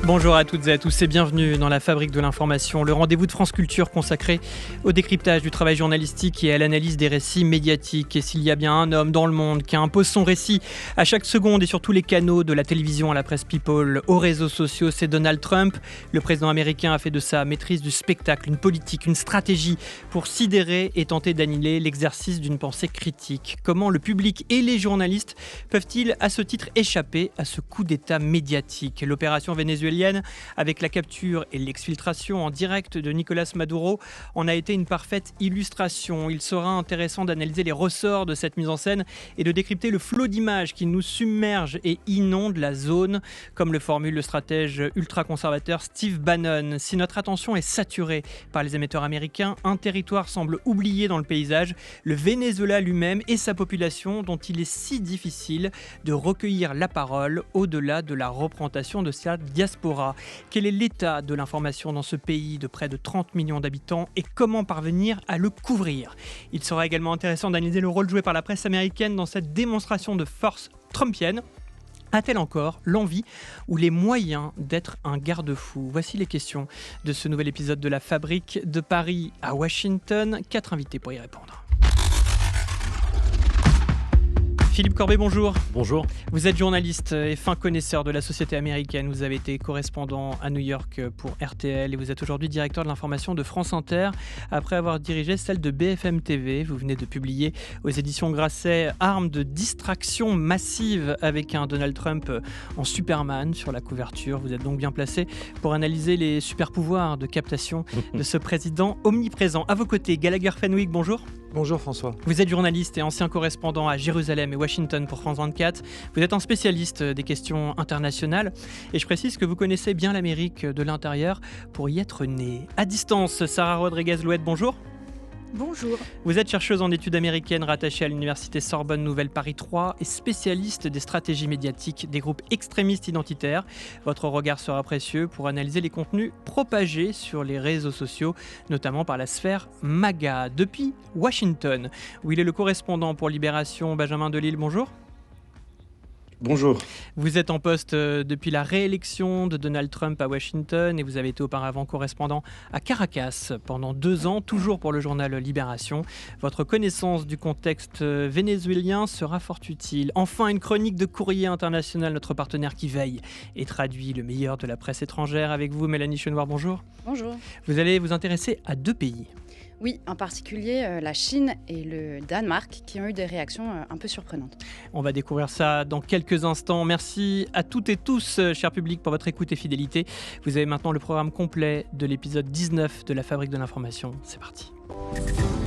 Bonjour à toutes et à tous et bienvenue dans la Fabrique de l'information, le rendez-vous de France Culture consacré au décryptage du travail journalistique et à l'analyse des récits médiatiques. Et s'il y a bien un homme dans le monde qui impose son récit à chaque seconde et sur tous les canaux, de la télévision à la presse people, aux réseaux sociaux, c'est Donald Trump. Le président américain a fait de sa maîtrise du spectacle une politique, une stratégie pour sidérer et tenter d'annihiler l'exercice d'une pensée critique. Comment le public et les journalistes peuvent-ils à ce titre échapper à ce coup d'État médiatique ? L'opération vénézuélienne avec la capture et l'exfiltration en direct de Nicolás Maduro en a été une parfaite illustration. Il sera intéressant d'analyser les ressorts de cette mise en scène et de décrypter le flot d'images qui nous submerge et inonde la zone, comme le formule le stratège ultra-conservateur Steve Bannon. Si notre attention est saturée par les émetteurs américains, un territoire semble oublié dans le paysage, le Venezuela lui-même et sa population, dont il est si difficile de recueillir la parole au-delà de la représentation de sa diaspora. Quel est l'état de l'information dans ce pays de près de 30 millions d'habitants et comment parvenir à le couvrir ? Il sera également intéressant d'analyser le rôle joué par la presse américaine dans cette démonstration de force trumpienne. A-t-elle encore l'envie ou les moyens d'être un garde-fou ? Voici les questions de ce nouvel épisode de la Fabrique de Paris à Washington. 4 invités pour y répondre. Philippe Corbet, bonjour. Bonjour. Vous êtes journaliste et fin connaisseur de la société américaine. Vous avez été correspondant à New York pour RTL et vous êtes aujourd'hui directeur de l'information de France Inter après avoir dirigé celle de BFM TV. Vous venez de publier aux éditions Grasset Armes de distraction massive avec un Donald Trump en Superman sur la couverture. Vous êtes donc bien placé pour analyser les super pouvoirs de captation de ce président omniprésent. À vos côtés, Gallagher Fenwick, bonjour. Bonjour François. Vous êtes journaliste et ancien correspondant à Jérusalem et Washington pour France 24. Vous êtes un spécialiste des questions internationales et je précise que vous connaissez bien l'Amérique de l'intérieur pour y être né. À distance, Sarah Rodriguez-Louette, bonjour. Bonjour. Vous êtes chercheuse en études américaines rattachée à l'université Sorbonne Nouvelle Paris 3 et spécialiste des stratégies médiatiques des groupes extrémistes identitaires. Votre regard sera précieux pour analyser les contenus propagés sur les réseaux sociaux, notamment par la sphère MAGA. Depuis Washington, où il est le correspondant pour Libération, Benjamin Delille, bonjour. Bonjour. Vous êtes en poste depuis la réélection de Donald Trump à Washington et vous avez été auparavant correspondant à Caracas pendant 2 ans, toujours pour le journal Libération. Votre connaissance du contexte vénézuélien sera fort utile. Enfin, une chronique de Courrier International, notre partenaire qui veille et traduit le meilleur de la presse étrangère. Avec vous, Mélanie Chenoir, bonjour. Bonjour. Vous allez vous intéresser à 2 pays. Oui, en particulier la Chine et le Danemark qui ont eu des réactions un peu surprenantes. On va découvrir ça dans quelques instants. Merci à toutes et tous, cher public, pour votre écoute et fidélité. Vous avez maintenant le programme complet de l'épisode 19 de la Fabrique de l'information. C'est parti.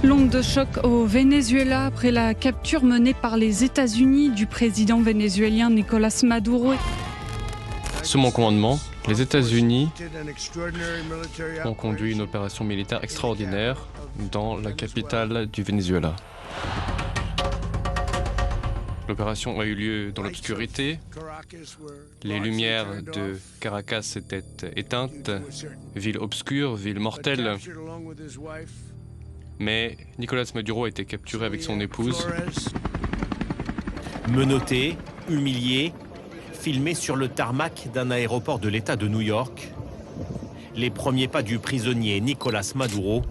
L'onde de choc au Venezuela après la capture menée par les États-Unis du président vénézuélien Nicolás Maduro. Sous mon commandement, les États-Unis ont conduit une opération militaire extraordinaire dans la capitale du Venezuela. L'opération a eu lieu dans l'obscurité. Les lumières de Caracas étaient éteintes. Ville obscure, ville mortelle. Mais Nicolás Maduro a été capturé avec son épouse. Menotté, humilié, filmé sur le tarmac d'un aéroport de l'État de New York, les premiers pas du prisonnier Nicolás Maduro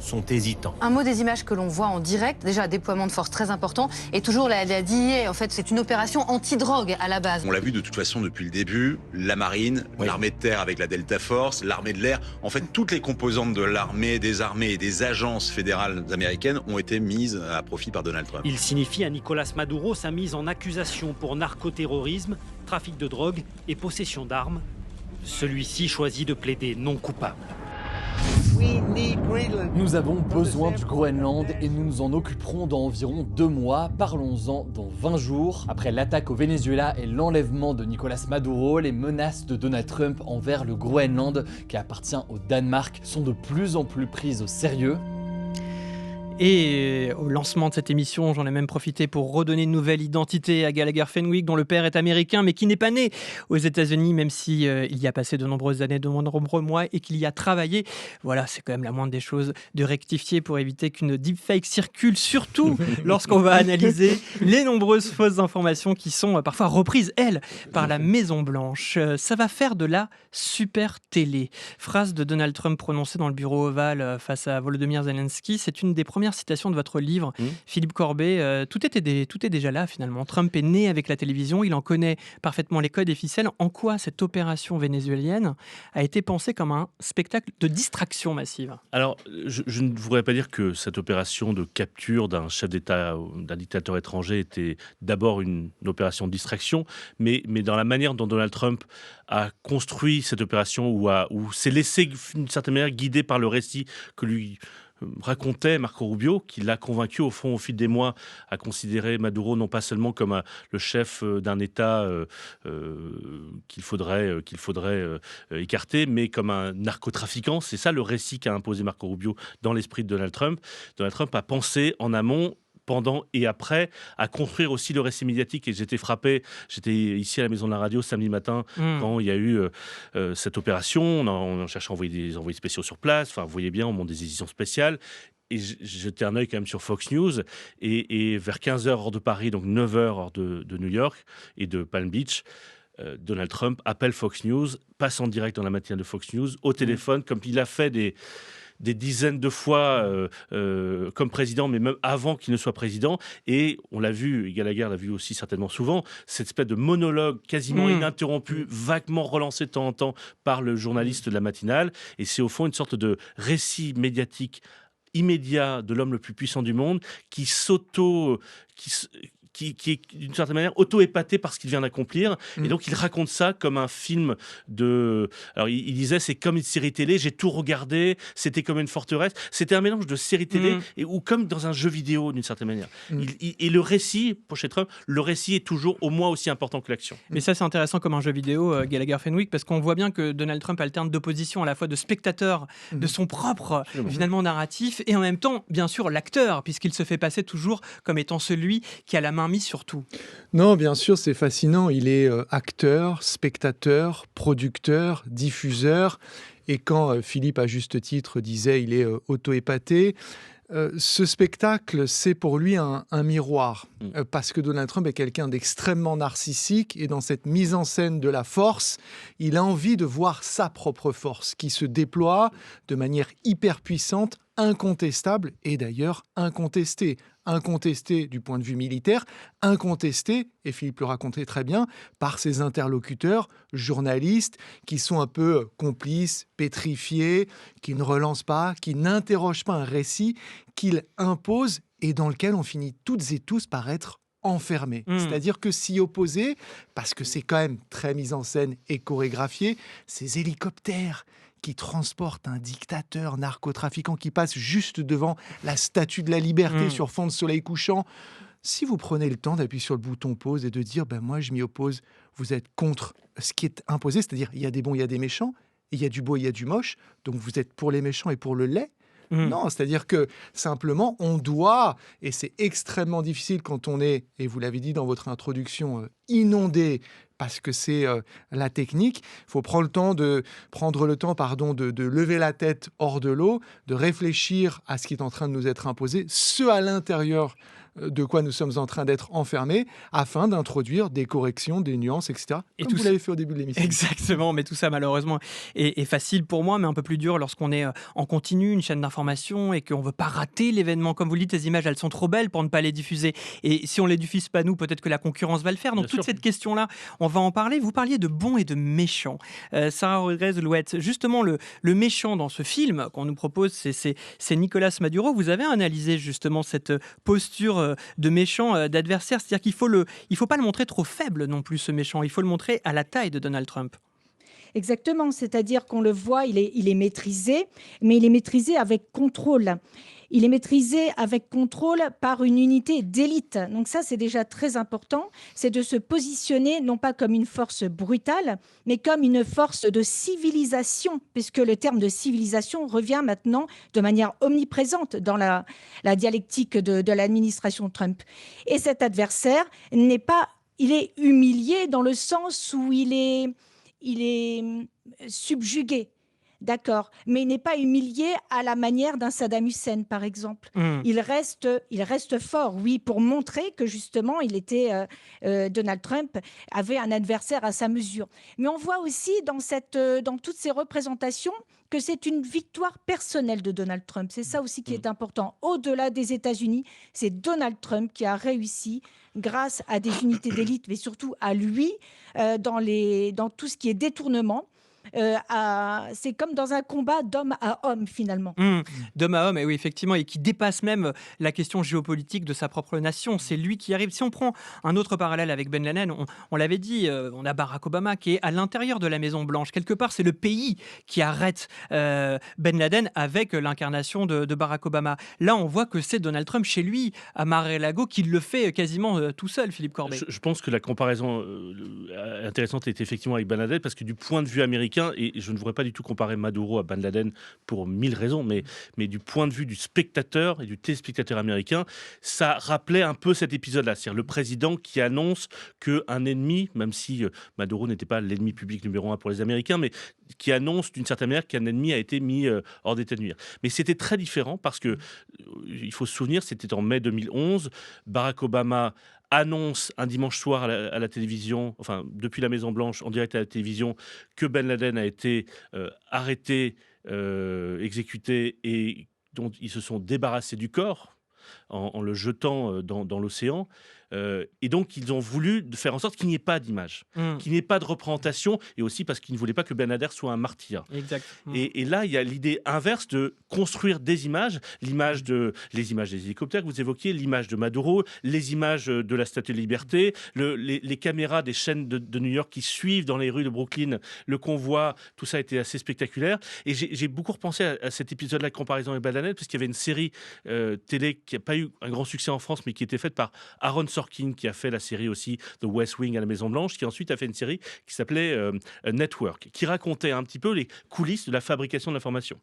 sont hésitants. Un mot des images que l'on voit en direct, déjà déploiement de force très important, et toujours la DIA, en fait c'est une opération anti-drogue à la base. On l'a vu de toute façon depuis le début, la marine, l'armée de terre avec la Delta Force, l'armée de l'air, en fait toutes les composantes de l'armée, des armées et des agences fédérales américaines ont été mises à profit par Donald Trump. Il signifie à Nicolás Maduro sa mise en accusation pour narcoterrorisme, trafic de drogue et possession d'armes. Celui-ci choisit de plaider non coupable. Nous avons besoin du Groenland et nous nous en occuperons dans environ 2 mois. Parlons-en dans 20 jours. Après l'attaque au Venezuela et l'enlèvement de Nicolás Maduro, les menaces de Donald Trump envers le Groenland, qui appartient au Danemark, sont de plus en plus prises au sérieux. Et au lancement de cette émission, j'en ai même profité pour redonner une nouvelle identité à Gallagher Fenwick, dont le père est américain, mais qui n'est pas né aux États-Unis, même si il y a passé de nombreuses années, de nombreux mois, et qu'il y a travaillé. Voilà, c'est quand même la moindre des choses de rectifier pour éviter qu'une deepfake circule, surtout lorsqu'on va analyser les nombreuses fausses informations qui sont parfois reprises, elles, par la Maison-Blanche. Ça va faire de la super télé. Phrase de Donald Trump prononcée dans le bureau ovale face à Volodymyr Zelensky. C'est une des premières citation de votre livre, Philippe Corbet. Tout est déjà là finalement. Trump est né avec la télévision, il en connaît parfaitement les codes et ficelles. En quoi cette opération vénézuélienne a été pensée comme un spectacle de distraction massive? Alors, je ne voudrais pas dire que cette opération de capture d'un chef d'État, d'un dictateur étranger était d'abord une opération de distraction, mais dans la manière dont Donald Trump a construit cette opération ou s'est laissé d'une certaine manière guider par le récit que lui racontait Marco Rubio, qui l'a convaincu au fond au fil des mois à considérer Maduro non pas seulement comme le chef d'un État qu'il faudrait écarter, mais comme un narcotrafiquant. C'est ça le récit qu'a imposé Marco Rubio dans l'esprit de Donald Trump. Donald Trump a pensé en amont, pendant et après, à construire aussi le récit médiatique. Et j'étais frappé, j'étais ici à la Maison de la Radio samedi matin quand il y a eu cette opération. On cherchait à envoyer des envoyés spéciaux sur place. Enfin, vous voyez bien, on monte des éditions spéciales. Et jeté un œil quand même sur Fox News. Et vers 15h hors de Paris, donc 9h hors de New York et de Palm Beach, Donald Trump appelle Fox News, passe en direct dans la matinale de Fox News, au téléphone, comme il a fait des dizaines de fois comme président, mais même avant qu'il ne soit président. Et on l'a vu, et Gallagher l'a vu aussi certainement souvent, cette espèce de monologue quasiment ininterrompu, vaguement relancé de temps en temps par le journaliste de la matinale. Et c'est au fond une sorte de récit médiatique immédiat de l'homme le plus puissant du monde qui est d'une certaine manière auto-épaté par ce qu'il vient d'accomplir. Et donc, il raconte ça comme un film de... Alors, il disait, c'est comme une série télé, j'ai tout regardé, c'était comme une forteresse. C'était un mélange de série télé ou comme dans un jeu vidéo, d'une certaine manière. Et le récit, pour chez Trump, le récit est toujours au moins aussi important que l'action. Mais ça, c'est intéressant comme un jeu vidéo, Gallagher Fenwick, parce qu'on voit bien que Donald Trump alterne d'opposition à la fois de spectateur de son propre, finalement, narratif, et en même temps, bien sûr, l'acteur, puisqu'il se fait passer toujours comme étant celui qui a la main mise sur tout. Non, bien sûr, c'est fascinant. Il est acteur, spectateur, producteur, diffuseur. Et quand Philippe, à juste titre, disait il est auto-épaté, ce spectacle, c'est pour lui un miroir. Parce que Donald Trump est quelqu'un d'extrêmement narcissique. Et dans cette mise en scène de la force, il a envie de voir sa propre force qui se déploie de manière hyper puissante, incontestable et d'ailleurs incontestée. Incontestée du point de vue militaire, incontestée, et Philippe le racontait très bien, par ses interlocuteurs, journalistes, qui sont un peu complices, pétrifiés, qui ne relancent pas, qui n'interrogent pas un récit qu'il impose et dans lequel on finit toutes et tous par être enfermés. C'est-à-dire que s'y opposer, parce que c'est quand même très mis en scène et chorégraphié, ces hélicoptères qui transporte un dictateur narcotrafiquant qui passe juste devant la Statue de la Liberté sur fond de soleil couchant. Si vous prenez le temps d'appuyer sur le bouton pause et de dire moi je m'y oppose, vous êtes contre ce qui est imposé, c'est-à-dire il y a des bons, il y a des méchants, il y a du beau, il y a du moche, donc vous êtes pour les méchants et pour le laid. Non, c'est-à-dire que simplement on doit, et c'est extrêmement difficile quand on est, et vous l'avez dit dans votre introduction, inondé parce que c'est la technique. Il faut prendre le temps de lever la tête hors de l'eau, de réfléchir à ce qui est en train de nous être imposé, ce à l'intérieur de quoi nous sommes en train d'être enfermés, afin d'introduire des corrections, des nuances, etc. Et comme vous l'avez fait au début de l'émission. Exactement, mais tout ça malheureusement est facile pour moi, mais un peu plus dur lorsqu'on est en continu, une chaîne d'information, et qu'on ne veut pas rater l'événement. Comme vous le dites, les images, elles sont trop belles pour ne pas les diffuser. Et si on ne les diffuse pas nous, peut-être que la concurrence va le faire. Donc toute cette question-là, on va en parler. Vous parliez de bons et de méchants. Sarah Rodriguez-Louette, justement, le méchant dans ce film qu'on nous propose, c'est Nicolas Maduro. Vous avez analysé justement cette posture de méchant, d'adversaire. C'est-à-dire qu'il faut pas le montrer trop faible non plus, ce méchant. Il faut le montrer à la taille de Donald Trump. Exactement, c'est-à-dire qu'on le voit, il est maîtrisé, mais il est maîtrisé avec contrôle. il est maîtrisé avec contrôle par une unité d'élite. Donc ça, c'est déjà très important. C'est de se positionner non pas comme une force brutale, mais comme une force de civilisation, puisque le terme de civilisation revient maintenant de manière omniprésente dans la dialectique de l'administration Trump. Et cet adversaire il est humilié dans le sens où il est subjugué. D'accord, mais il n'est pas humilié à la manière d'un Saddam Hussein, par exemple. Il reste fort, oui, pour montrer que justement, Donald Trump avait un adversaire à sa mesure. Mais on voit aussi dans toutes ces représentations que c'est une victoire personnelle de Donald Trump. C'est ça aussi qui est important. Au-delà des États-Unis, c'est Donald Trump qui a réussi, grâce à des unités d'élite, mais surtout à lui, dans tout ce qui est détournement. C'est comme dans un combat d'homme à homme finalement. D'homme à homme, et oui, effectivement, et qui dépasse même la question géopolitique de sa propre nation. C'est lui qui arrive. Si on prend un autre parallèle avec Ben Laden, on l'avait dit, on a Barack Obama qui est à l'intérieur de la Maison Blanche. Quelque part, c'est le pays qui arrête Ben Laden avec l'incarnation de Barack Obama. Là, on voit que c'est Donald Trump chez lui, à Mar-a-Lago, qui le fait quasiment tout seul, Philippe Corbet. Je pense que la comparaison intéressante est effectivement avec Ben Laden, parce que du point de vue américain, et je ne voudrais pas du tout comparer Maduro à Ben Laden pour 1000 raisons, mais du point de vue du spectateur et du téléspectateur américain, ça rappelait un peu cet épisode-là, c'est-à-dire le président qui annonce qu'un ennemi, même si Maduro n'était pas l'ennemi public numéro 1 pour les Américains, mais qui annonce d'une certaine manière qu'un ennemi a été mis hors d'état de nuire. Mais c'était très différent parce que, il faut se souvenir, c'était en mai 2011, Barack Obama annonce un dimanche soir à la télévision, enfin depuis la Maison Blanche en direct à la télévision, que Ben Laden a été arrêté, exécuté, et dont ils se sont débarrassés du corps en le jetant dans l'océan. Et donc, ils ont voulu faire en sorte qu'il n'y ait pas d'image, qu'il n'y ait pas de représentation, et aussi parce qu'ils ne voulaient pas que Ben Laden soit un martyr. Exact. Et là, il y a l'idée inverse de construire des images, les images des hélicoptères que vous évoquiez, l'image de Maduro, les images de la Statue de la Liberté, les caméras des chaînes de New York qui suivent dans les rues de Brooklyn le convoi. Tout ça a été assez spectaculaire. Et j'ai beaucoup repensé à cet épisode-là de comparaison avec Ben Laden, parce qu'il y avait une série télé qui n'a pas eu un grand succès en France, mais qui était faite par Aaron Sorkin, qui a fait la série aussi The West Wing à la Maison Blanche, qui ensuite a fait une série qui s'appelait Network, qui racontait un petit peu les coulisses de la fabrication de l'information.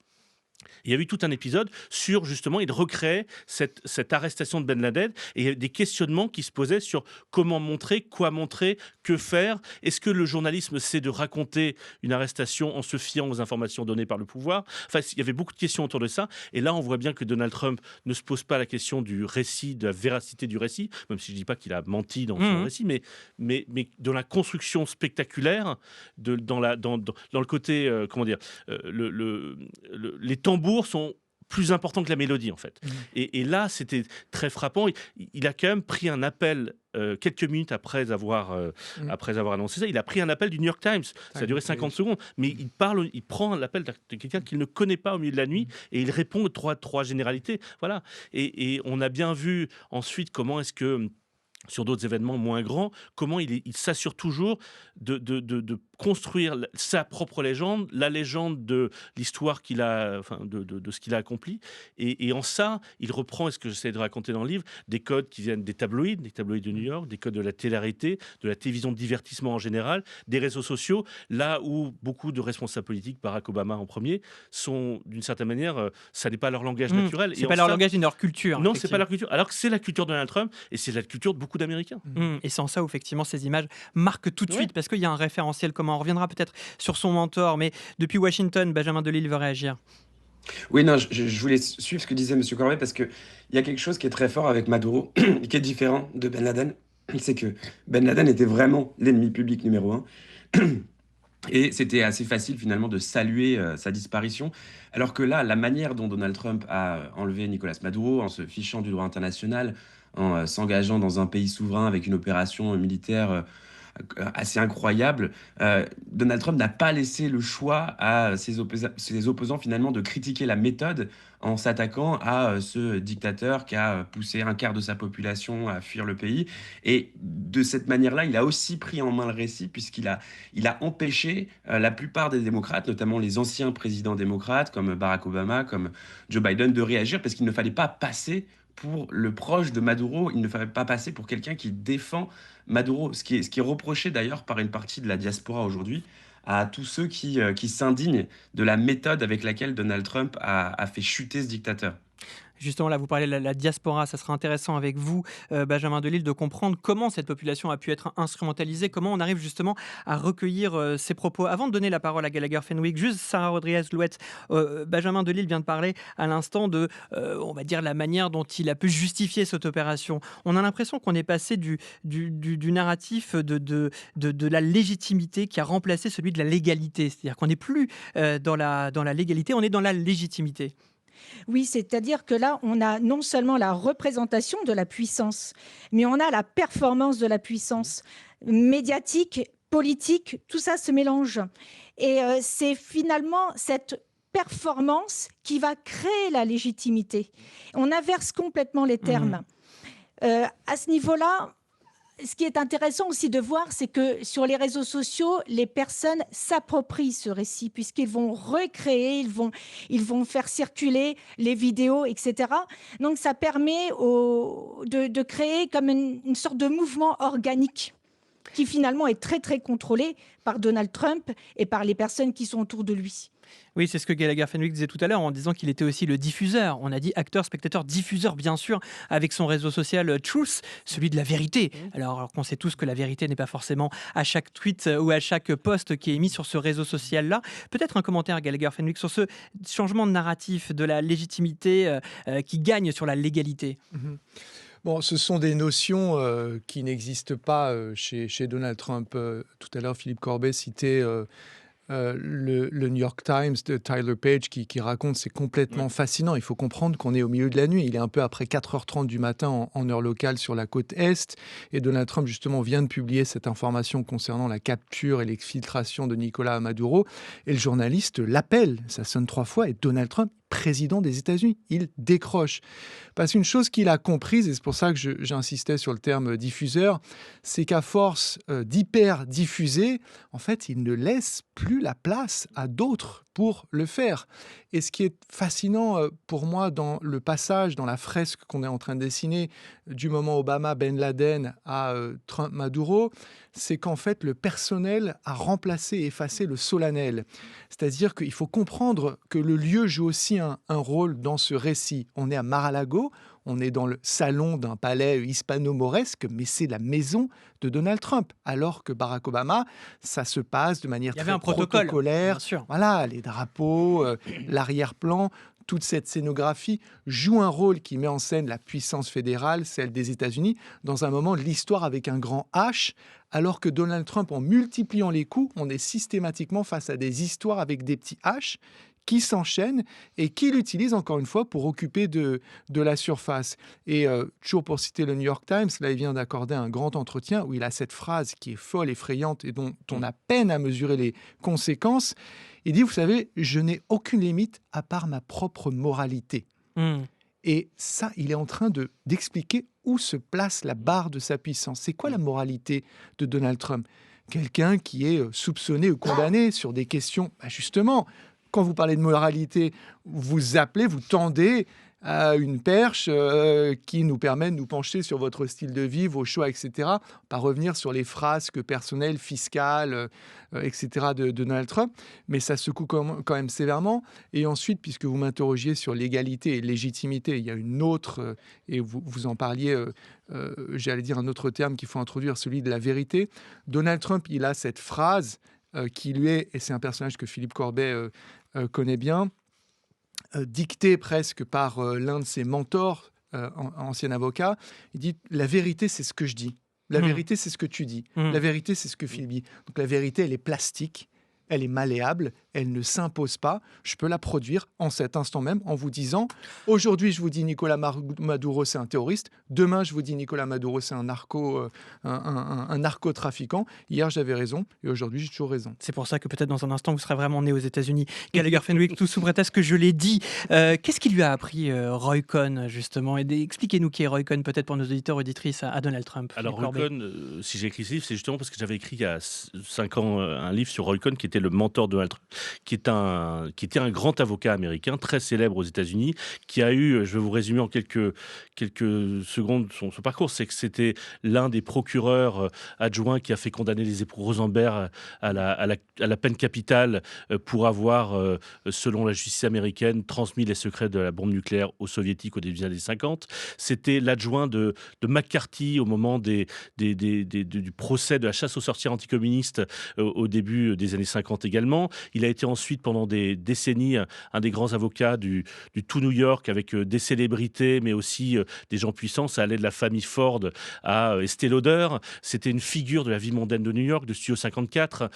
Il y a eu tout un épisode sur, justement, il recréait cette arrestation de Ben Laden, et il y avait des questionnements qui se posaient sur comment montrer, quoi montrer, que faire. Est-ce que le journalisme, c'est de raconter une arrestation en se fiant aux informations données par le pouvoir? Enfin, il y avait beaucoup de questions autour de ça, et là, on voit bien que Donald Trump ne se pose pas la question du récit, de la véracité du récit, même si je ne dis pas qu'il a menti dans son récit, mais de la construction spectaculaire, dans le côté, les tambours sont plus importants que la mélodie, en fait. Et là, c'était très frappant. Il a quand même pris un appel quelques minutes après avoir annoncé ça. Il a pris un appel du New York Times. Ça a duré 50 secondes. Mais il prend l'appel de quelqu'un qu'il ne connaît pas au milieu de la nuit, et il répond aux trois généralités. Voilà. Et on a bien vu ensuite comment est-ce que, sur d'autres événements moins grands, comment il s'assure toujours de construire sa propre légende, la légende de l'histoire qu'il a, enfin de ce qu'il a accompli. Et en ça, il reprend, et ce que j'essaie de raconter dans le livre, des codes qui viennent des tabloïds de New York, des codes de la télé-réalité, de la télévision de divertissement en général, des réseaux sociaux, là où beaucoup de responsables politiques, Barack Obama en premier, sont d'une certaine manière, ça n'est pas leur langage naturel. C'est pas leur langage ni leur culture. Non, c'est pas leur culture. Alors que c'est la culture de Donald Trump, et c'est la culture de beaucoup d'Américains. Et c'est en ça où effectivement ces images marquent tout de suite, parce qu'il y a un référentiel commun. On reviendra peut-être sur son mentor, mais depuis Washington, Benjamin Delille veut réagir. Oui, non, je voulais suivre ce que disait M. Corbet, parce qu'il y a quelque chose qui est très fort avec Maduro, qui est différent de Ben Laden. C'est que Ben Laden était vraiment l'ennemi public numéro 1. Et c'était assez facile finalement de saluer sa disparition. Alors que là, la manière dont Donald Trump a enlevé Nicolas Maduro, en se fichant du droit international, en s'engageant dans un pays souverain avec une opération militaire assez incroyable. Donald Trump n'a pas laissé le choix à ses opposants finalement de critiquer la méthode en s'attaquant à ce dictateur qui a poussé un quart de sa population à fuir le pays. Et de cette manière-là, il a aussi pris en main le récit puisqu'il a empêché la plupart des démocrates, notamment les anciens présidents démocrates comme Barack Obama, comme Joe Biden, de réagir parce qu'il ne fallait pas passer pour le proche de Maduro, il ne fallait pas passer pour quelqu'un qui défend Maduro, ce qui est reproché d'ailleurs par une partie de la diaspora aujourd'hui à tous ceux qui s'indignent de la méthode avec laquelle Donald Trump a fait chuter ce dictateur. Justement, là, vous parlez de la diaspora. Ça sera intéressant avec vous, Benjamin Delille, de comprendre comment cette population a pu être instrumentalisée, comment on arrive justement à recueillir ces propos. Avant de donner la parole à Gallagher Fenwick, juste Sarah Rodriguez-Louette, Benjamin Delille vient de parler à l'instant de, on va dire, la manière dont il a pu justifier cette opération. On a l'impression qu'on est passé du narratif de la légitimité qui a remplacé celui de la légalité. C'est-à-dire qu'on n'est plus dans la légalité, on est dans la légitimité. Oui, c'est-à-dire que là, on a non seulement la représentation de la puissance, mais on a la performance de la puissance médiatique, politique, tout ça se mélange. Et c'est finalement cette performance qui va créer la légitimité. On inverse complètement les termes. À ce niveau-là, ce qui est intéressant aussi de voir, c'est que sur les réseaux sociaux, les personnes s'approprient ce récit puisqu'ils vont recréer, ils vont faire circuler les vidéos, etc. Donc ça permet de créer comme une sorte de mouvement organique qui finalement est très très contrôlé par Donald Trump et par les personnes qui sont autour de lui. Oui, c'est ce que Gallagher Fenwick disait tout à l'heure en disant qu'il était aussi le diffuseur. On a dit acteur, spectateur, diffuseur, bien sûr, avec son réseau social Truth, celui de la vérité. Alors qu'on sait tous que la vérité n'est pas forcément à chaque tweet ou à chaque post qui est mis sur ce réseau social-là. Peut-être un commentaire, Gallagher Fenwick, sur ce changement de narratif, de la légitimité qui gagne sur la légalité. Bon, ce sont des notions qui n'existent pas chez Donald Trump. Tout à l'heure, Philippe Corbet citait le New York Times de Tyler Page qui raconte, c'est complètement fascinant. Il faut comprendre qu'on est au milieu de la nuit. Il est un peu après 4h30 du matin en heure locale sur la côte Est. Et Donald Trump, justement, vient de publier cette information concernant la capture et l'exfiltration de Nicolás Maduro. Et le journaliste l'appelle. Ça sonne 3 fois. Et Donald Trump, président des États-Unis, il décroche. Parce qu'une chose qu'il a comprise, et c'est pour ça que j'insistais sur le terme diffuseur, c'est qu'à force d'hyper-diffuser, en fait, il ne laisse plus la place à d'autres pour le faire. Et ce qui est fascinant pour moi dans le passage, dans la fresque qu'on est en train de dessiner du moment Obama, Ben Laden à Trump, Maduro, c'est qu'en fait le personnel a remplacé et effacé le solennel. C'est-à-dire qu'il faut comprendre que le lieu joue aussi un rôle dans ce récit. On est à Mar-a-Lago, on est dans le salon d'un palais hispano-mauresque, mais c'est la maison de Donald Trump. Alors que Barack Obama, ça se passe de manière très protocolaire. Bien sûr. Voilà, les drapeaux, l'arrière-plan, toute cette scénographie joue un rôle qui met en scène la puissance fédérale, celle des États-Unis, dans un moment de l'histoire avec un grand H, alors que Donald Trump, en multipliant les coups, on est systématiquement face à des histoires avec des petits H qui s'enchaînent et qui l'utilisent encore une fois pour occuper de la surface. Et toujours pour citer le New York Times, là il vient d'accorder un grand entretien où il a cette phrase qui est folle, effrayante et dont on a peine à mesurer les conséquences. Il dit, vous savez, je n'ai aucune limite à part ma propre moralité. Et ça, il est en train d'expliquer où se place la barre de sa puissance. C'est quoi la moralité de Donald Trump ? Quelqu'un qui est soupçonné ou condamné sur des questions, justement, quand vous parlez de moralité, vous appelez, vous tendez à une perche qui nous permet de nous pencher sur votre style de vie, vos choix, etc. Pas revenir sur les frasques personnelles, fiscales, etc. de Donald Trump, mais ça secoue quand même sévèrement. Et ensuite, puisque vous m'interrogiez sur l'égalité et légitimité, il y a une autre, et vous en parliez, j'allais dire un autre terme qu'il faut introduire, celui de la vérité. Donald Trump, il a cette phrase qui lui est, et c'est un personnage que Philippe Corbet connaît bien, dicté presque par l'un de ses mentors, ancien avocat. Il dit « La vérité, c'est ce que je dis. La vérité, c'est ce que tu dis. La vérité, c'est ce que Philippe dit. » Donc la vérité, elle est plastique, elle est malléable, elle ne s'impose pas. Je peux la produire en cet instant même en vous disant, aujourd'hui je vous dis Nicolas Maduro c'est un terroriste, demain je vous dis Nicolas Maduro c'est un narcotrafiquant, hier j'avais raison et aujourd'hui j'ai toujours raison. C'est pour ça que peut-être dans un instant vous serez vraiment né aux États-Unis. Gallagher Fenwick, tout sous prétexte que je l'ai dit. Qu'est-ce qui lui a appris Roy Cohn justement? Expliquez-nous qui est Roy Cohn peut-être pour nos auditeurs auditrices à Donald Trump. Alors Roy Cohn, si j'ai écrit ce livre, c'est justement parce que j'avais écrit il y a 5 ans un livre sur Roy Cohn qui était le mentor de Donald Trump, qui était un grand avocat américain très célèbre aux États-Unis, qui a eu, je vais vous résumer en quelques secondes son parcours, c'est que c'était l'un des procureurs adjoints qui a fait condamner les époux Rosenberg à la peine capitale pour avoir, selon la justice américaine, transmis les secrets de la bombe nucléaire aux soviétiques au début des années 50. C'était l'adjoint de McCarthy au moment du procès de la chasse aux sorcières anticommunistes au début des années 50 également. Il a été ensuite, pendant des décennies, un des grands avocats du tout New York, avec des célébrités, mais aussi des gens puissants. Ça allait de la famille Ford à Estée Lauder. C'était une figure de la vie mondaine de New York, de Studio 54.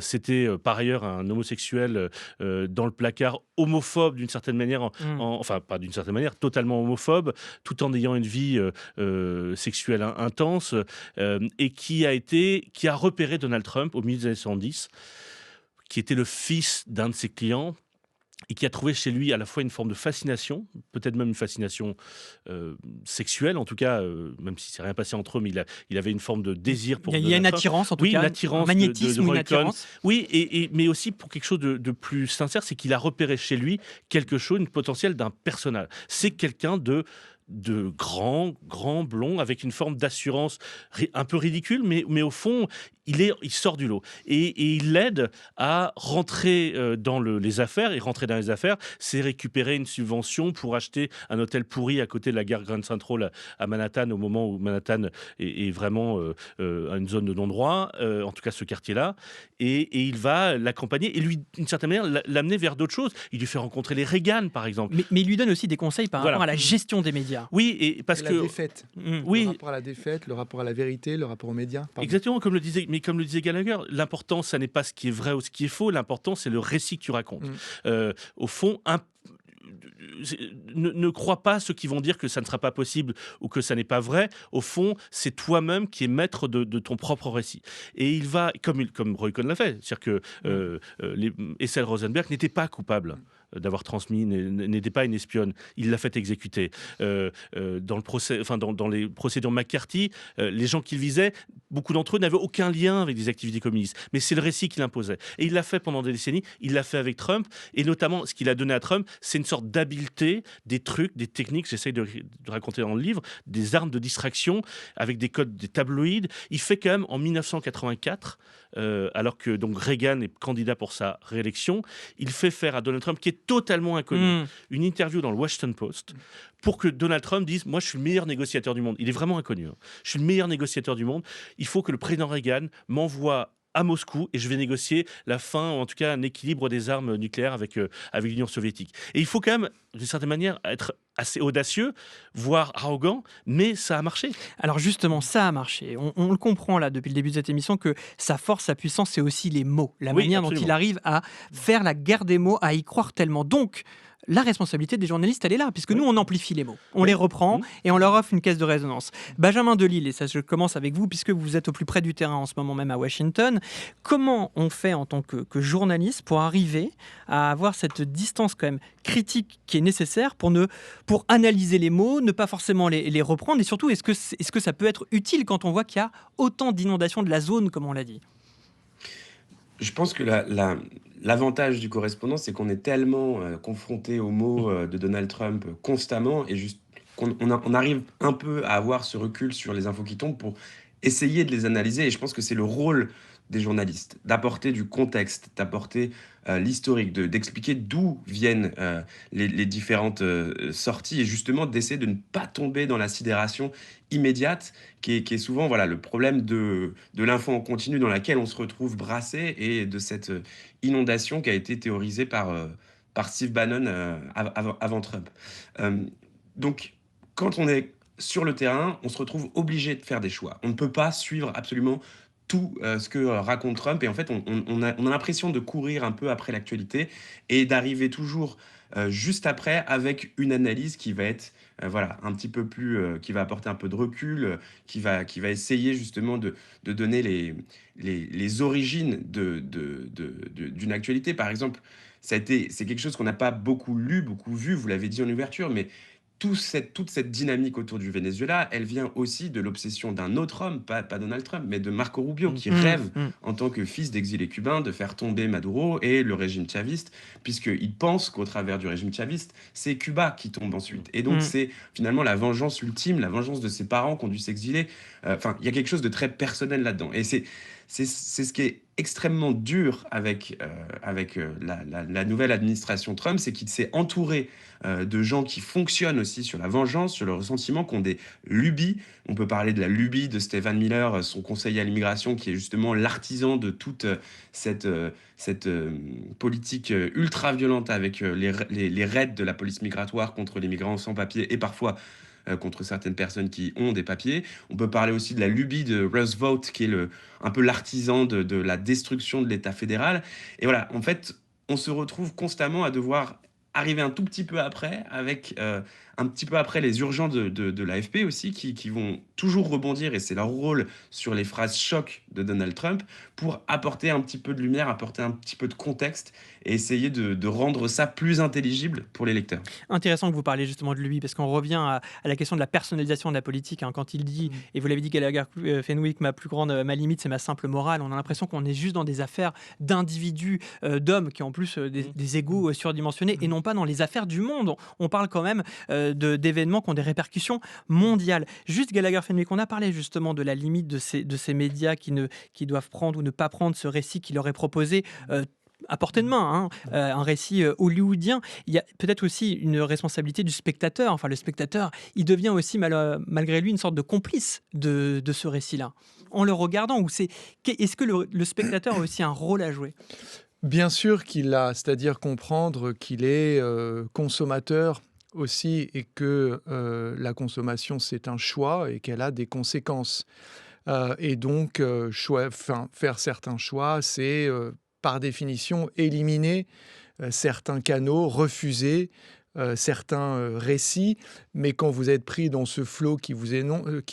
C'était par ailleurs un homosexuel dans le placard, homophobe d'une certaine manière, enfin pas d'une certaine manière, totalement homophobe, tout en ayant une vie sexuelle intense, et qui a repéré Donald Trump au milieu des années 70, qui était le fils d'un de ses clients, et qui a trouvé chez lui à la fois une forme de fascination, peut-être même une fascination sexuelle, en tout cas, même si c'est rien passé entre eux, mais il avait une forme de désir pour Il y a une attirance, en tout cas. Oui, une attirance, un magnétisme, une attirance. Oui, mais aussi pour quelque chose de plus sincère, c'est qu'il a repéré chez lui quelque chose, une potentiel d'un personnage. C'est quelqu'un de grand blond, avec une forme d'assurance un peu ridicule, mais au fond, il sort du lot. Et il l'aide à rentrer dans les affaires. Et rentrer dans les affaires, c'est récupérer une subvention pour acheter un hôtel pourri à côté de la gare Grand Central à Manhattan, au moment où Manhattan est vraiment une zone de non-droit, en tout cas ce quartier-là. Et il va l'accompagner et lui, d'une certaine manière, l'amener vers d'autres choses. Il lui fait rencontrer les Reagan, par exemple. Mais il lui donne aussi des conseils par rapport à la gestion des médias. Oui, et parce que... La défaite. Le rapport à la défaite, le rapport à la vérité, le rapport aux médias. Pardon. Exactement, comme le disait Gallagher, l'important, ça n'est pas ce qui est vrai ou ce qui est faux, l'important, c'est le récit que tu racontes. Au fond, ne crois pas ceux qui vont dire que ça ne sera pas possible ou que ça n'est pas vrai. Au fond, c'est toi-même qui es maître de ton propre récit. Et il va, comme Roy Cohn l'a fait, c'est-à-dire que Ethel Rosenberg n'était pas coupable d'avoir transmis, n'était pas une espionne. Il l'a fait exécuter. Dans les procédures McCarthy, les gens qu'il visait, beaucoup d'entre eux n'avaient aucun lien avec des activités communistes. Mais c'est le récit qu'il imposait. Et il l'a fait pendant des décennies. Il l'a fait avec Trump. Et notamment, ce qu'il a donné à Trump, c'est une sorte d'habileté, des trucs, des techniques, j'essaye de raconter dans le livre, des armes de distraction avec des codes, des tabloïds. Il fait quand même en 1984, alors que donc Reagan est candidat pour sa réélection, il fait faire à Donald Trump, qui est totalement inconnu, une interview dans le Washington Post pour que Donald Trump dise « Moi, je suis le meilleur négociateur du monde. » Il est vraiment inconnu. Je suis le meilleur négociateur du monde. Il faut que le président Reagan m'envoie à Moscou et je vais négocier la fin, ou en tout cas un équilibre des armes nucléaires avec l'Union soviétique. Et il faut quand même, d'une certaine manière, être assez audacieux, voire arrogant, mais ça a marché. Alors justement, ça a marché. On le comprend là depuis le début de cette émission que sa force, sa puissance, c'est aussi les mots. La manière dont il arrive à faire la guerre des mots, à y croire tellement. Donc, la responsabilité des journalistes, elle est là, puisque nous, on amplifie les mots. On les reprend et on leur offre une caisse de résonance. Benjamin Delille, et ça, je commence avec vous, puisque vous êtes au plus près du terrain en ce moment même à Washington. Comment on fait en tant que journaliste pour arriver à avoir cette distance quand même critique qui est nécessaire pour analyser les mots, ne pas forcément les reprendre, et surtout, est-ce que ça peut être utile quand on voit qu'il y a autant d'inondations de la zone, comme on l'a dit? Je pense que l'avantage du correspondant, c'est qu'on est tellement confronté aux mots de Donald Trump constamment, et juste qu'on arrive un peu à avoir ce recul sur les infos qui tombent pour essayer de les analyser. Et je pense que c'est le rôle des journalistes, d'apporter du contexte, d'apporter l'historique, d'expliquer d'où viennent les différentes sorties, et justement d'essayer de ne pas tomber dans la sidération immédiate qui est souvent le problème de l'info en continu dans laquelle on se retrouve brassé, et de cette inondation qui a été théorisée par Steve Bannon avant Trump. Donc, quand on est sur le terrain, on se retrouve obligé de faire des choix. On ne peut pas suivre absolument tout ce que raconte Trump. Et en fait, on a l'impression de courir un peu après l'actualité et d'arriver toujours juste après avec une analyse qui va être un petit peu plus, qui va apporter un peu de recul, qui va essayer justement de donner les origines d'une actualité. Par exemple, c'est quelque chose qu'on n'a pas beaucoup lu, beaucoup vu, vous l'avez dit en ouverture, mais toute cette dynamique autour du Venezuela, elle vient aussi de l'obsession d'un autre homme, pas Donald Trump, mais de Marco Rubio, qui rêve, en tant que fils d'exilé cubain, de faire tomber Maduro et le régime chaviste, puisqu'il pense qu'au travers du régime chaviste, c'est Cuba qui tombe ensuite. Et donc, c'est finalement la vengeance ultime, la vengeance de ses parents qui ont dû s'exiler. Enfin, il y a quelque chose de très personnel là-dedans. Et c'est ce qui est extrêmement dur avec la nouvelle administration Trump, c'est qu'il s'est entouré de gens qui fonctionnent aussi sur la vengeance, sur le ressentiment, qui ont des lubies. On peut parler de la lubie de Stephen Miller, son conseiller à l'immigration, qui est justement l'artisan de toute cette politique ultra-violente avec les raids de la police migratoire contre les migrants sans papier et parfois contre certaines personnes qui ont des papiers. On peut parler aussi de la lubie de Roosevelt, qui est un peu l'artisan de la destruction de l'État fédéral. Et voilà, en fait, on se retrouve constamment à devoir arriver un tout petit peu après, avec un petit peu après les urgents de l'AFP aussi, qui vont toujours rebondir, et c'est leur rôle, sur les phrases choc de Donald Trump, pour apporter un petit peu de lumière, apporter un petit peu de contexte, et essayer de rendre ça plus intelligible pour les lecteurs. Intéressant que vous parliez justement de lui, parce qu'on revient à la question de la personnalisation de la politique. Quand il dit, et vous l'avez dit, Gallagher Fenwick, ma limite, c'est ma simple morale. On a l'impression qu'on est juste dans des affaires d'individus, d'hommes qui ont en plus des égos surdimensionnés, et non pas dans les affaires du monde. On parle quand même d'événements qui ont des répercussions mondiales. Juste Gallagher Fenwick, on a parlé justement de la limite de ces médias qui doivent prendre ou ne pas prendre ce récit qui leur est proposé à portée de main, un récit hollywoodien. Il y a peut-être aussi une responsabilité du spectateur. Enfin, le spectateur, il devient aussi malgré lui une sorte de complice de ce récit-là. En le regardant, est-ce que le spectateur a aussi un rôle à jouer ? Bien sûr qu'il a, c'est-à-dire comprendre qu'il est consommateur aussi, et que la consommation, c'est un choix et qu'elle a des conséquences. Et donc, faire certains choix, c'est par définition éliminer certains canaux, refuser certains récits. Mais quand vous êtes pris dans ce flot qui vous inonde,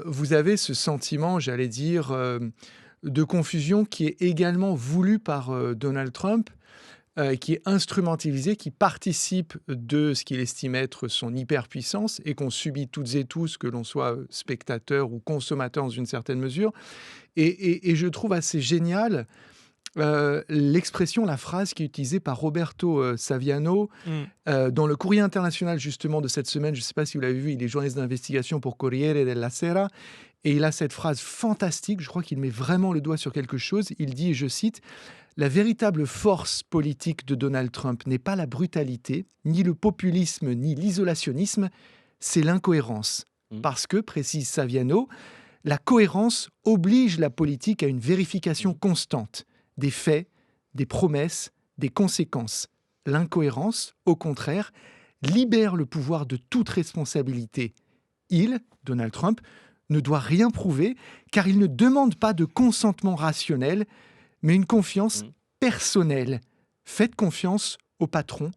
vous avez ce sentiment, j'allais dire, de confusion qui est également voulu par Donald Trump, qui est instrumentalisé, qui participe de ce qu'il estime être son hyperpuissance et qu'on subit toutes et tous, que l'on soit spectateur ou consommateur dans une certaine mesure. Et je trouve assez génial l'expression, la phrase qui est utilisée par Roberto Saviano dans le Courrier international justement de cette semaine. Je ne sais pas si vous l'avez vu, il est journaliste d'investigation pour Corriere della Sera. Et il a cette phrase fantastique, je crois qu'il met vraiment le doigt sur quelque chose. Il dit, et je cite, « La véritable force politique de Donald Trump n'est pas la brutalité, ni le populisme, ni l'isolationnisme, c'est l'incohérence. » Parce que, précise Saviano, la cohérence oblige la politique à une vérification constante des faits, des promesses, des conséquences. L'incohérence, au contraire, libère le pouvoir de toute responsabilité. Il, Donald Trump, ne doit rien prouver, car il ne demande pas de consentement rationnel, mais une confiance personnelle. Faites confiance au patron,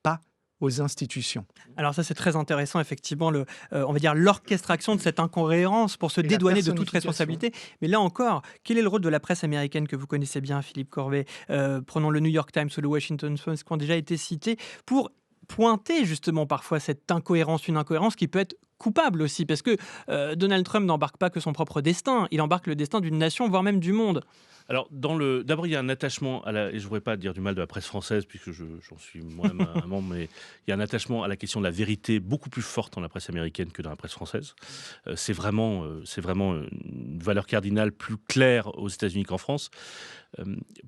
pas aux institutions. Alors ça, c'est très intéressant, effectivement, on va dire l'orchestration de cette incohérence pour se dédouaner de toute responsabilité. Mais là encore, quel est le rôle de la presse américaine que vous connaissez bien, Philippe Corvée ? Prenons le New York Times ou le Washington Post, qui ont déjà été cités, pour pointer justement parfois cette incohérence, une incohérence qui peut être coupable aussi, parce que Donald Trump n'embarque pas que son propre destin, il embarque le destin d'une nation, voire même du monde. Alors, d'abord, il y a un attachement et je ne voudrais pas dire du mal de la presse française, puisque j'en suis moi-même un membre, mais il y a un attachement à la question de la vérité beaucoup plus forte dans la presse américaine que dans la presse française. C'est vraiment une valeur cardinale plus claire aux États-Unis qu'en France.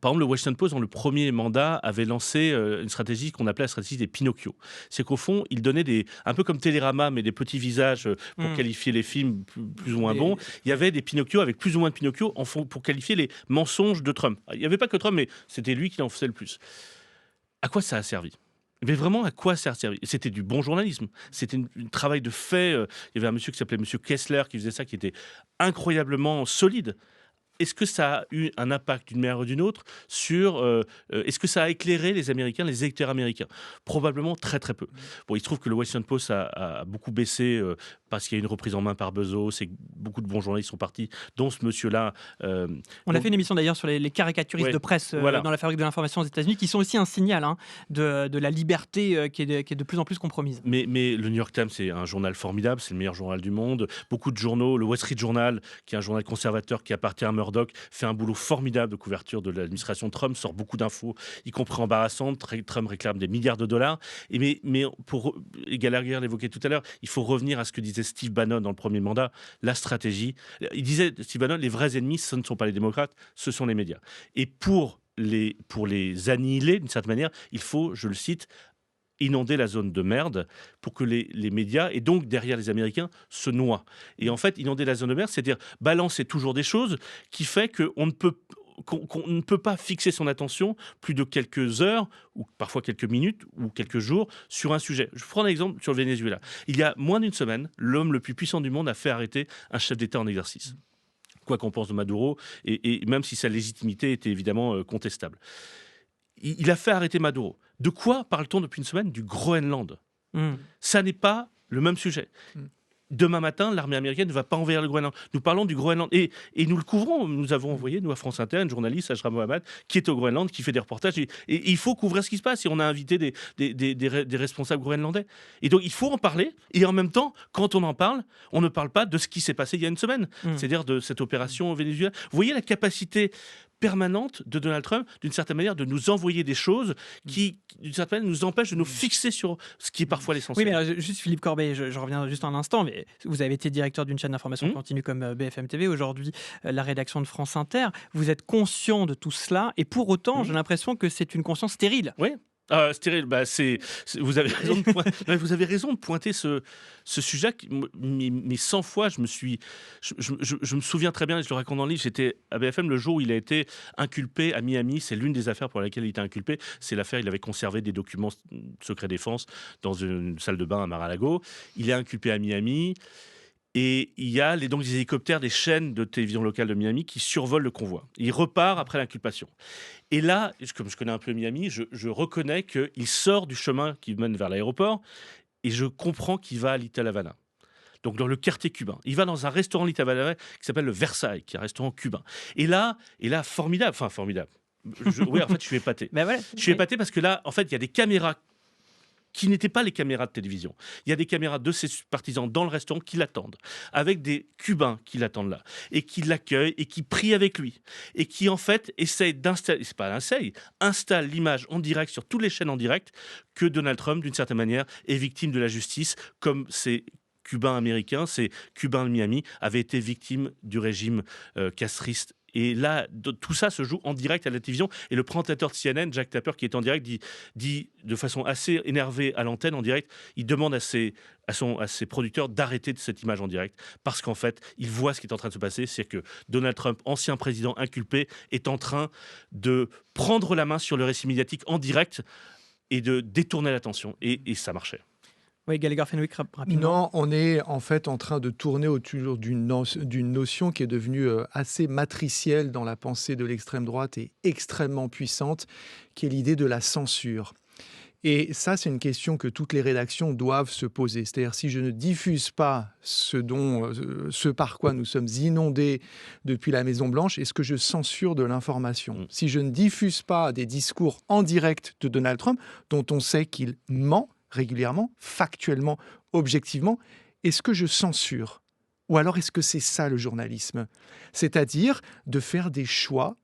Par exemple, le Washington Post, dans le premier mandat, avait lancé une stratégie qu'on appelait la stratégie des Pinocchio. C'est qu'au fond, il donnait un peu comme Télérama, mais des petits visages pour qualifier les films plus ou moins bons. Il y avait des Pinocchio avec plus ou moins de Pinocchio pour qualifier les mensonges de Trump. Il n'y avait pas que Trump, mais c'était lui qui en faisait le plus. À quoi ça a servi ? Mais vraiment, à quoi ça a servi? C'était du bon journalisme. C'était un travail de fait. Il y avait un monsieur qui s'appelait Monsieur Kessler qui faisait ça, qui était incroyablement solide. Est-ce que ça a eu un impact d'une manière ou d'une autre sur... est-ce que ça a éclairé les Américains, les électeurs américains? Probablement très très peu. Bon, il se trouve que le Washington Post a beaucoup baissé parce qu'il y a une reprise en main par Bezos et que beaucoup de bons journalistes sont partis, dont ce monsieur-là. On a fait une émission d'ailleurs sur les caricaturistes de presse dans la fabrique de l'information aux États-Unis, qui sont aussi un signal de la liberté qui est de plus en plus compromise. Mais le New York Times, c'est un journal formidable, c'est le meilleur journal du monde. Beaucoup de journaux, le Wall Street Journal, qui est un journal conservateur qui appartient à Murdoch, fait un boulot formidable de couverture de l'administration Trump, sort beaucoup d'infos, y compris embarrassantes. Trump réclame des milliards de dollars. Mais pour Gallagher l'évoquait tout à l'heure, il faut revenir à ce que disait Steve Bannon dans le premier mandat, la stratégie. Il disait, Steve Bannon, les vrais ennemis, ce ne sont pas les démocrates, ce sont les médias. Et pour les annihiler, d'une certaine manière, il faut, je le cite, inonder la zone de merde pour que les médias, et donc derrière les Américains, se noient. Et en fait, inonder la zone de merde, c'est-à-dire balancer toujours des choses qui fait qu'on ne peut pas fixer son attention plus de quelques heures, ou parfois quelques minutes, ou quelques jours, sur un sujet. Je prends un exemple sur le Venezuela. Il y a moins d'une semaine, l'homme le plus puissant du monde a fait arrêter un chef d'État en exercice. Quoi qu'on pense de Maduro, et même si sa légitimité était évidemment contestable. Il a fait arrêter Maduro. De quoi parle-t-on depuis une semaine? Du Groenland. Ça n'est pas le même sujet. Demain matin, l'armée américaine ne va pas envahir le Groenland. Nous parlons du Groenland et nous le couvrons. Nous avons envoyé, nous, à France Inter, une journaliste, Ajra Mohamed, qui est au Groenland, qui fait des reportages. Et il faut couvrir ce qui se passe. Et on a invité des responsables groenlandais. Et donc, il faut en parler. Et en même temps, quand on en parle, on ne parle pas de ce qui s'est passé il y a une semaine. C'est-à-dire de cette opération au Venezuela. Vous voyez la capacité permanente de Donald Trump, d'une certaine manière, de nous envoyer des choses qui, d'une certaine manière, nous empêchent de nous fixer sur ce qui est parfois l'essentiel. Oui, mais alors, juste Philippe Corbet, je reviens juste un instant, mais vous avez été directeur d'une chaîne d'information continue comme BFM TV, aujourd'hui la rédaction de France Inter. Vous êtes conscient de tout cela, et pour autant, j'ai l'impression que c'est une conscience stérile. Oui. Stérile, vous avez raison de pointer ce sujet. Mais 100 fois, je me souviens très bien, et je le raconte dans le livre, j'étais à BFM le jour où il a été inculpé à Miami. C'est l'une des affaires pour laquelle il était inculpé. C'est l'affaire, il avait conservé des documents secret défense dans une salle de bain à Mar-a-Lago. Il est inculpé à Miami. Et il y a donc des hélicoptères des chaînes de télévision locale de Miami qui survolent le convoi. Il repart après l'inculpation. Et là, comme je connais un peu Miami, je reconnais qu'il sort du chemin qui mène vers l'aéroport et je comprends qu'il va à Little Havana. Donc dans le quartier cubain. Il va dans un restaurant Little Havana qui s'appelle le Versailles, qui est un restaurant cubain. Et là, formidable. Oui, en fait, je suis épaté. Je suis épaté parce que là, en fait, il y a des caméras qui n'étaient pas les caméras de télévision. Il y a des caméras de ses partisans dans le restaurant qui l'attendent, avec des Cubains qui l'attendent là, et qui l'accueillent, et qui prient avec lui, et qui en fait essayent d'installer, installe l'image en direct sur toutes les chaînes en direct que Donald Trump, d'une certaine manière, est victime de la justice, comme ces Cubains américains, ces Cubains de Miami, avaient été victimes du régime castriste. Et là, tout ça se joue en direct à la télévision. Et le présentateur de CNN, Jack Tapper, qui est en direct, dit de façon assez énervée à l'antenne, en direct, il demande à ses producteurs d'arrêter cette image en direct. Parce qu'en fait, il voit ce qui est en train de se passer. C'est que Donald Trump, ancien président inculpé, est en train de prendre la main sur le récit médiatique en direct et de détourner l'attention. Et ça marchait. Oui, Gallagher Fenwick, rapidement. Non, on est en fait en train de tourner autour d'une notion qui est devenue assez matricielle dans la pensée de l'extrême droite et extrêmement puissante, qui est l'idée de la censure. Et ça, c'est une question que toutes les rédactions doivent se poser. C'est-à-dire, si je ne diffuse pas ce par quoi nous sommes inondés depuis la Maison-Blanche, est-ce que je censure de l'information ? Si je ne diffuse pas des discours en direct de Donald Trump, dont on sait qu'il ment régulièrement, factuellement, objectivement, est-ce que je censure ? Ou alors est-ce que c'est ça le journalisme ? C'est-à-dire de faire des choix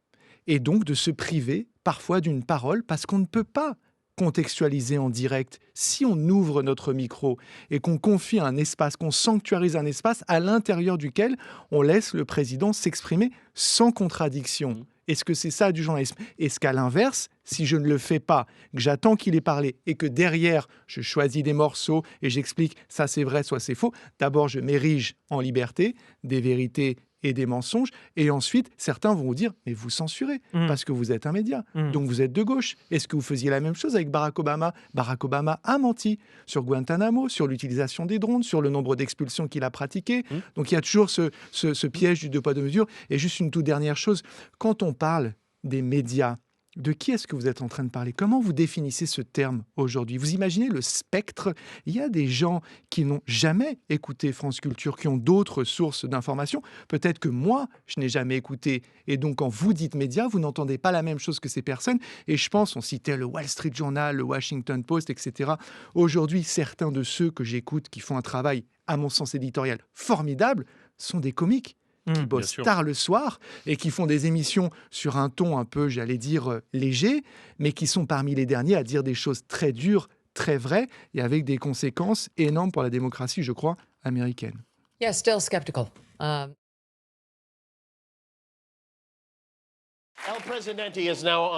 et donc de se priver parfois d'une parole parce qu'on ne peut pas contextualiser en direct. Si on ouvre notre micro et qu'on confie un espace, qu'on sanctuarise un espace à l'intérieur duquel on laisse le président s'exprimer sans contradiction. Est-ce que c'est ça du journalisme ? Est-ce qu'à l'inverse, si je ne le fais pas, que j'attends qu'il ait parlé et que derrière, je choisis des morceaux et j'explique ça c'est vrai, soit c'est faux, d'abord je m'érige en liberté, des vérités et des mensonges. Et ensuite, certains vont vous dire, mais vous censurez parce que vous êtes un média. Donc vous êtes de gauche. Est-ce que vous faisiez la même chose avec Barack Obama? Barack Obama a menti sur Guantanamo, sur l'utilisation des drones, sur le nombre d'expulsions qu'il a pratiquées. Donc il y a toujours ce piège du deux poids deux mesures. Et juste une toute dernière chose, quand on parle des médias, de qui est-ce que vous êtes en train de parler? Comment vous définissez ce terme aujourd'hui? Vous imaginez le spectre? Il y a des gens qui n'ont jamais écouté France Culture, qui ont d'autres sources d'informations. Peut-être que moi, je n'ai jamais écouté. Et donc, quand vous dites médias, vous n'entendez pas la même chose que ces personnes. Et je pense, on citait le Wall Street Journal, le Washington Post, etc. Aujourd'hui, certains de ceux que j'écoute, qui font un travail, à mon sens éditorial, formidable, sont des comiques qui bossent tard le soir et qui font des émissions sur un ton un peu, j'allais dire, léger, mais qui sont parmi les derniers à dire des choses très dures, très vraies, et avec des conséquences énormes pour la démocratie, je crois, américaine. Yeah, still skeptical.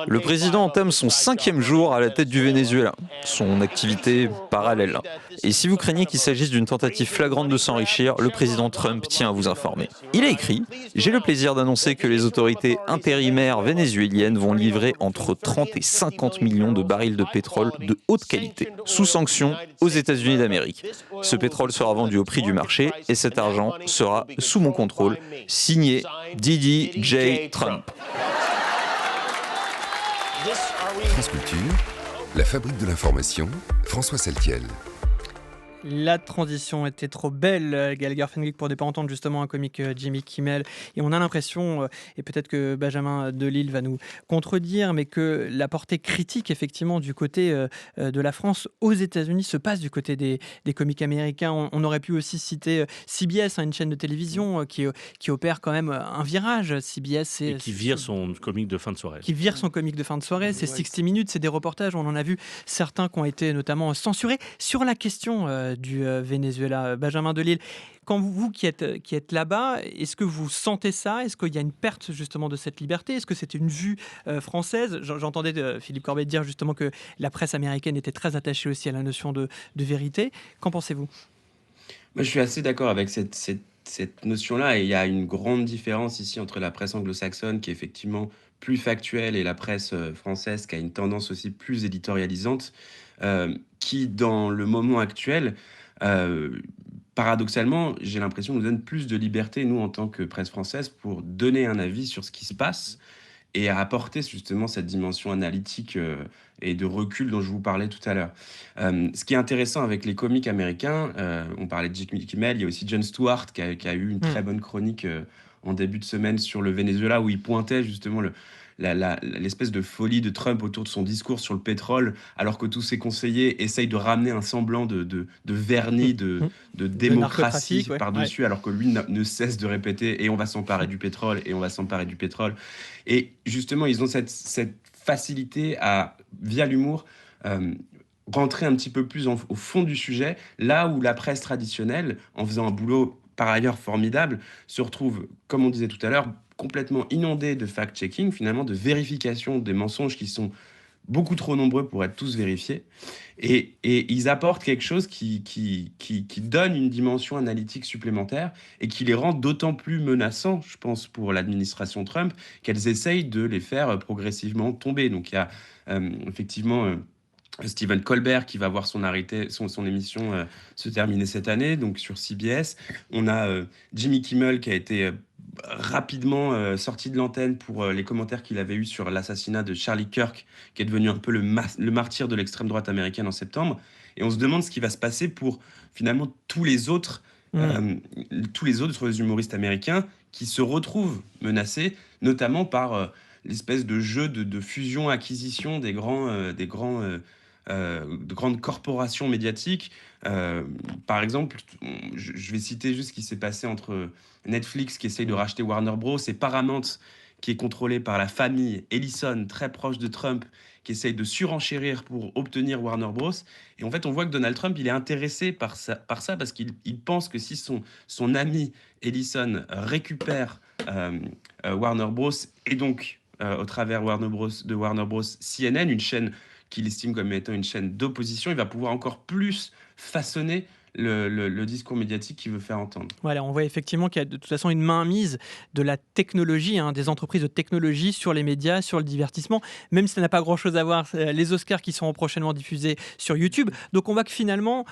Le président entame son 5e jour à la tête du Venezuela, son activité parallèle. Et si vous craignez qu'il s'agisse d'une tentative flagrante de s'enrichir, le président Trump tient à vous informer. Il a écrit « J'ai le plaisir d'annoncer que les autorités intérimaires vénézuéliennes vont livrer entre 30 et 50 millions de barils de pétrole de haute qualité, sous sanction, aux États-Unis d'Amérique. Ce pétrole sera vendu au prix du marché et cet argent sera sous mon contrôle. Signé Didi J. Trump. » France Culture, la fabrique de l'information, François Saltiel. La transition était trop belle, Gaël Garfenkvik, pour ne pas entendre justement un comique Jimmy Kimmel. Et on a l'impression, et peut-être que Benjamin Delille va nous contredire, mais que la portée critique, effectivement, du côté de la France aux États-Unis se passe du côté des comiques américains. On aurait pu aussi citer CBS, une chaîne de télévision qui opère quand même un virage. CBS, et qui vire son comique de fin de soirée. Qui vire son comique de fin de soirée. C'est 60 Minutes, c'est des reportages. On en a vu certains qui ont été notamment censurés sur la question du Venezuela. Benjamin Delille, quand vous qui êtes là-bas, est-ce que vous sentez ça? Est-ce qu'il y a une perte justement de cette liberté? Est-ce que c'était une vue française? J'entendais Philippe Corbet dire justement que la presse américaine était très attachée aussi à la notion de vérité. Qu'en pensez-vous? Moi, je suis assez d'accord avec cette notion-là, et il y a une grande différence ici entre la presse anglo-saxonne, qui est effectivement plus factuelle, et la presse française, qui a une tendance aussi plus éditorialisante, qui, dans le moment actuel, paradoxalement, j'ai l'impression, nous donne plus de liberté, nous, en tant que presse française, pour donner un avis sur ce qui se passe et à apporter justement cette dimension analytique et de recul dont je vous parlais tout à l'heure. Ce qui est intéressant avec les comiques américains, on parlait de Jimmy Kimmel, il y a aussi Jon Stewart qui a eu une très bonne chronique en début de semaine sur le Venezuela, où il pointait justement l'espèce de folie de Trump autour de son discours sur le pétrole, alors que tous ses conseillers essayent de ramener un semblant de vernis, de démocratie par-dessus, alors que lui ne cesse de répéter « et on va s'emparer du pétrole, et on va s'emparer du pétrole ». Et justement, ils ont cette facilité à, via l'humour, rentrer un petit peu plus au fond du sujet, là où la presse traditionnelle, en faisant un boulot par ailleurs formidable, se retrouve, comme on disait tout à l'heure, complètement inondée de fact-checking, finalement, de vérification des mensonges qui sont beaucoup trop nombreux pour être tous vérifiés. Et ils apportent quelque chose qui donne une dimension analytique supplémentaire et qui les rend d'autant plus menaçants, je pense, pour l'administration Trump, qu'elles essayent de les faire progressivement tomber. Donc il y a effectivement Stephen Colbert qui va voir son émission se terminer cette année, donc sur CBS. On a Jimmy Kimmel qui a été rapidement sorti de l'antenne pour les commentaires qu'il avait eus sur l'assassinat de Charlie Kirk, qui est devenu un peu le martyr de l'extrême droite américaine en septembre. Et on se demande ce qui va se passer pour finalement tous les autres humoristes américains qui se retrouvent menacés, notamment par l'espèce de jeu de fusion-acquisition de grandes corporations médiatiques. Par exemple, je vais citer juste ce qui s'est passé entre Netflix qui essaye de racheter Warner Bros. Et Paramount qui est contrôlé par la famille Ellison, très proche de Trump, qui essaye de surenchérir pour obtenir Warner Bros. Et en fait, on voit que Donald Trump, il est intéressé par ça parce qu'il pense que si son ami Ellison récupère Warner Bros. Et donc, au travers de Warner Bros. CNN, une chaîne qu'il estime comme étant une chaîne d'opposition, il va pouvoir encore plus façonner le discours médiatique qu'il veut faire entendre. Voilà, on voit effectivement qu'il y a de toute façon une mainmise de la technologie, des entreprises de technologie sur les médias, sur le divertissement, même si ça n'a pas grand-chose à voir, les Oscars qui seront prochainement diffusés sur YouTube. Donc on voit que finalement,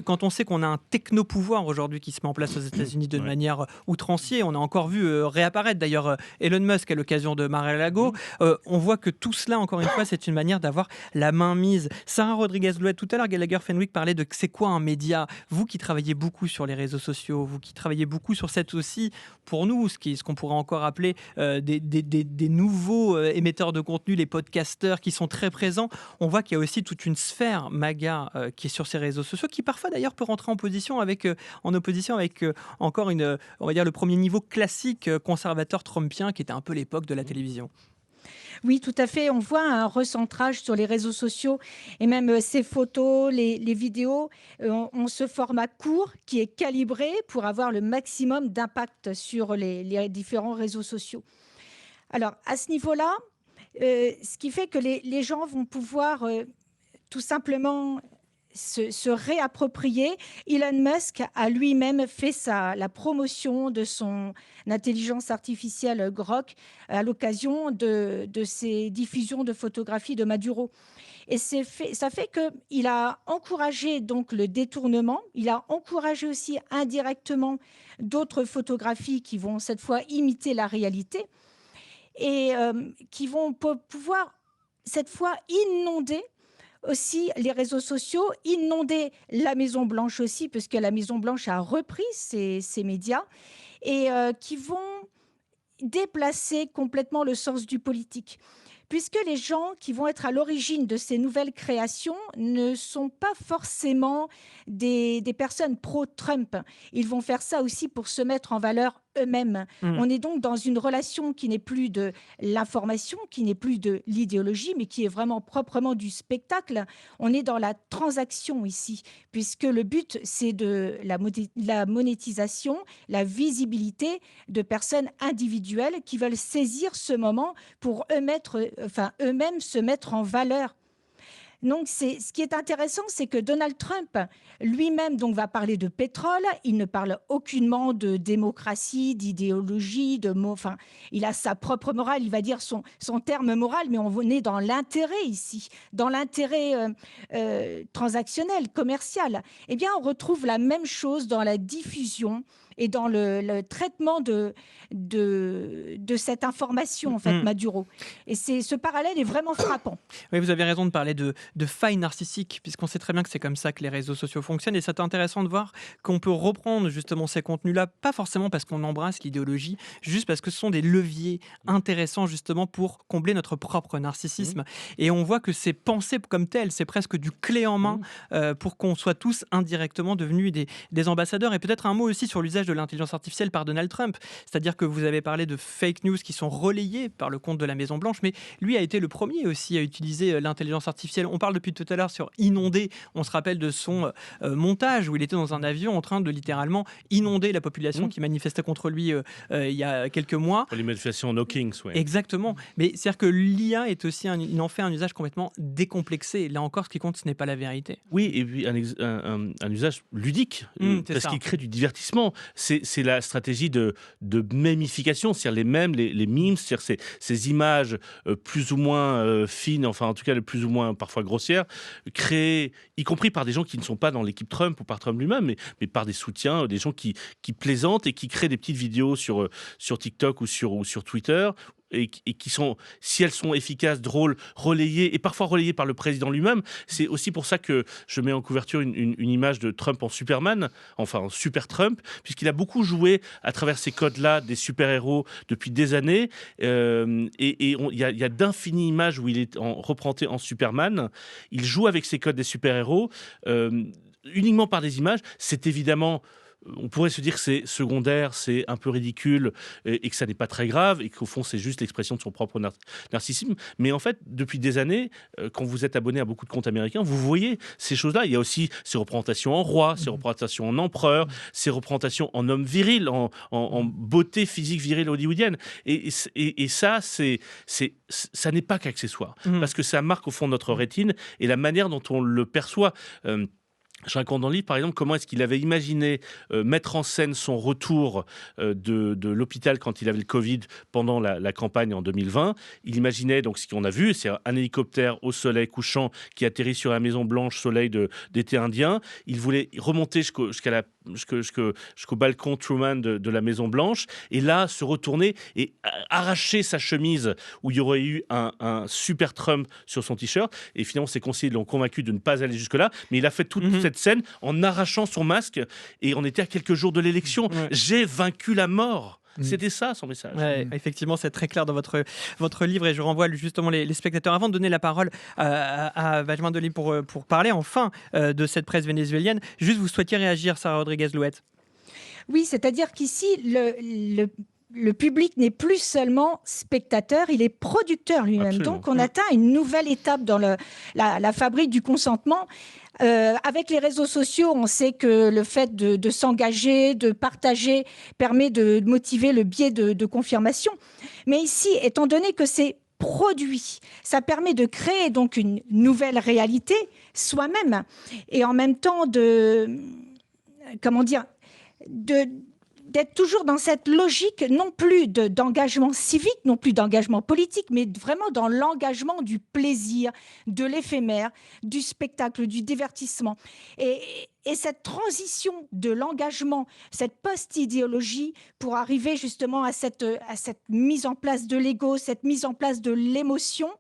quand on sait qu'on a un technopouvoir aujourd'hui qui se met en place aux États-Unis de manière outrancière, on a encore vu réapparaître d'ailleurs Elon Musk à l'occasion de Mar-a-Lago, on voit que tout cela, encore une fois, c'est une manière d'avoir la mainmise. Sarah Rodriguez-Blouet, tout à l'heure, Gallagher Fenwick parlait de c'est quoi un média. Vous qui travaillez beaucoup sur les réseaux sociaux, vous qui travaillez beaucoup sur cette aussi, pour nous, ce qu'on pourrait encore appeler des nouveaux émetteurs de contenu, les podcasteurs qui sont très présents, on voit qu'il y a aussi toute une sphère MAGA qui est sur ces réseaux sociaux, qui parfois d'ailleurs peut rentrer en opposition avec encore on va dire le premier niveau classique conservateur trumpien qui était un peu l'époque de la télévision. Oui, tout à fait. On voit un recentrage sur les réseaux sociaux et même ces photos, les vidéos ont ce format court qui est calibré pour avoir le maximum d'impact sur les différents réseaux sociaux. Alors, à ce niveau-là, ce qui fait que les gens vont pouvoir tout simplement se réapproprier. Elon Musk a lui-même fait la promotion de son intelligence artificielle Grok à l'occasion de ses diffusions de photographies de Maduro. Et ça fait qu'il a encouragé donc le détournement, il a encouragé aussi indirectement d'autres photographies qui vont cette fois imiter la réalité et qui vont pouvoir cette fois inonder aussi les réseaux sociaux, inonder la Maison-Blanche aussi, puisque la Maison-Blanche a repris ces médias, et qui vont déplacer complètement le sens du politique. Puisque les gens qui vont être à l'origine de ces nouvelles créations ne sont pas forcément des personnes pro-Trump. Ils vont faire ça aussi pour se mettre en valeur eux-mêmes. On est donc dans une relation qui n'est plus de l'information, qui n'est plus de l'idéologie, mais qui est vraiment proprement du spectacle. On est dans la transaction ici, puisque le but, c'est de la monétisation, la visibilité de personnes individuelles qui veulent saisir ce moment pour eux-mêmes se mettre en valeur. Donc, ce qui est intéressant, c'est que Donald Trump lui-même donc va parler de pétrole. Il ne parle aucunement de démocratie, d'idéologie, de mots. Enfin, il a sa propre morale. Il va dire son terme moral, mais on est dans l'intérêt ici, dans l'intérêt transactionnel, commercial. Eh bien, on retrouve la même chose dans la diffusion et dans le traitement de cette information, en fait, Maduro. Et ce parallèle est vraiment frappant. Oui, vous avez raison de parler de failles narcissiques, puisqu'on sait très bien que c'est comme ça que les réseaux sociaux fonctionnent. Et c'est intéressant de voir qu'on peut reprendre justement ces contenus-là, pas forcément parce qu'on embrasse l'idéologie, juste parce que ce sont des leviers intéressants justement pour combler notre propre narcissisme. Et on voit que c'est pensé comme tel, c'est presque du clé en main pour qu'on soit tous indirectement devenus des ambassadeurs. Et peut-être un mot aussi sur l'usage de l'intelligence artificielle par Donald Trump. C'est-à-dire que vous avez parlé de fake news qui sont relayées par le compte de la Maison-Blanche, mais lui a été le premier aussi à utiliser l'intelligence artificielle. On parle depuis tout à l'heure sur inonder. On se rappelle de son montage où il était dans un avion en train de littéralement inonder la population qui manifestait contre lui il y a quelques mois. Pour les manifestations No Kings, oui. Exactement. Mais c'est-à-dire que l'IA est aussi il en fait un usage complètement décomplexé. Là encore, ce qui compte, ce n'est pas la vérité. Oui, et puis un usage ludique, parce qu'il crée du divertissement. C'est la stratégie de mémification, c'est-à-dire les mèmes, les memes, c'est-à-dire ces images plus ou moins fines, enfin en tout cas plus ou moins parfois grossières, créées, y compris par des gens qui ne sont pas dans l'équipe Trump ou par Trump lui-même, mais par des soutiens, des gens qui plaisantent et qui créent des petites vidéos sur TikTok ou sur Twitter, et qui sont, si elles sont efficaces, drôles, relayées, et parfois relayées par le président lui-même. C'est aussi pour ça que je mets en couverture une image de Trump en Superman, enfin en Super Trump, puisqu'il a beaucoup joué à travers ces codes-là des super-héros depuis des années, et il y a d'infinies images où il est représenté en Superman. Il joue avec ces codes des super-héros, uniquement par des images. C'est évidemment... On pourrait se dire que c'est secondaire, c'est un peu ridicule et que ça n'est pas très grave et qu'au fond c'est juste l'expression de son propre narcissisme. Mais en fait, depuis des années, quand vous êtes abonné à beaucoup de comptes américains, vous voyez ces choses-là. Il y a aussi ces représentations en roi, ces représentations en empereur, ces représentations en homme viril, en beauté physique virile hollywoodienne. Et ça, ça n'est pas qu'accessoire, parce que ça marque au fond notre rétine et la manière dont on le perçoit. Je raconte dans le livre, par exemple, comment est-ce qu'il avait imaginé mettre en scène son retour de l'hôpital quand il avait le Covid pendant la campagne en 2020. Il imaginait, donc ce qu'on a vu, c'est un hélicoptère au soleil couchant qui atterrit sur la Maison Blanche, soleil d'été indien. Il voulait remonter jusqu'au balcon Truman de la Maison Blanche, et là, se retourner et arracher sa chemise où il y aurait eu un super Trump sur son t-shirt. Et finalement, ses conseillers l'ont convaincu de ne pas aller jusque-là, mais il a fait toute cette scène en arrachant son masque, et on était à quelques jours de l'élection. J'ai vaincu la mort. C'était ça son message. Ouais, effectivement, c'est très clair dans votre livre, et je renvoie justement les spectateurs. Avant de donner la parole à Benjamin Delille pour parler enfin de cette presse vénézuélienne, juste vous souhaitiez réagir, Sarah Rodriguez-Louette? Oui, c'est-à-dire qu'ici, le public n'est plus seulement spectateur, il est producteur lui-même. Absolument. Donc on atteint une nouvelle étape dans la fabrique du consentement. Avec les réseaux sociaux, on sait que le fait de s'engager, de partager, permet de motiver le biais de confirmation. Mais ici, étant donné que c'est produit, ça permet de créer donc une nouvelle réalité soi-même, et en même temps d'être toujours dans cette logique, non plus d'engagement civique, non plus d'engagement politique, mais vraiment dans l'engagement du plaisir, de l'éphémère, du spectacle, du divertissement. Et cette transition de l'engagement, cette post-idéologie, pour arriver justement à cette mise en place de l'ego, cette mise en place de l'émotion,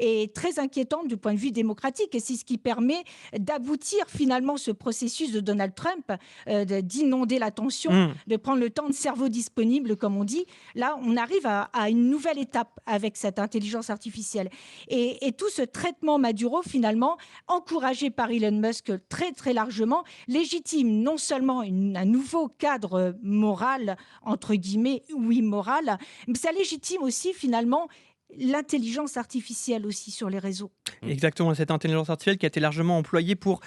est très inquiétante du point de vue démocratique. Et c'est ce qui permet d'aboutir finalement ce processus de Donald Trump, d'inonder l'attention, de prendre le temps de cerveau disponible, comme on dit. Là, on arrive à une nouvelle étape avec cette intelligence artificielle. Et tout ce traitement Maduro, finalement, encouragé par Elon Musk très, très largement, légitime non seulement un nouveau cadre moral, entre guillemets, ou immoral, mais ça légitime aussi, finalement, l'intelligence artificielle aussi sur les réseaux. Exactement, cette intelligence artificielle qui a été largement employée pour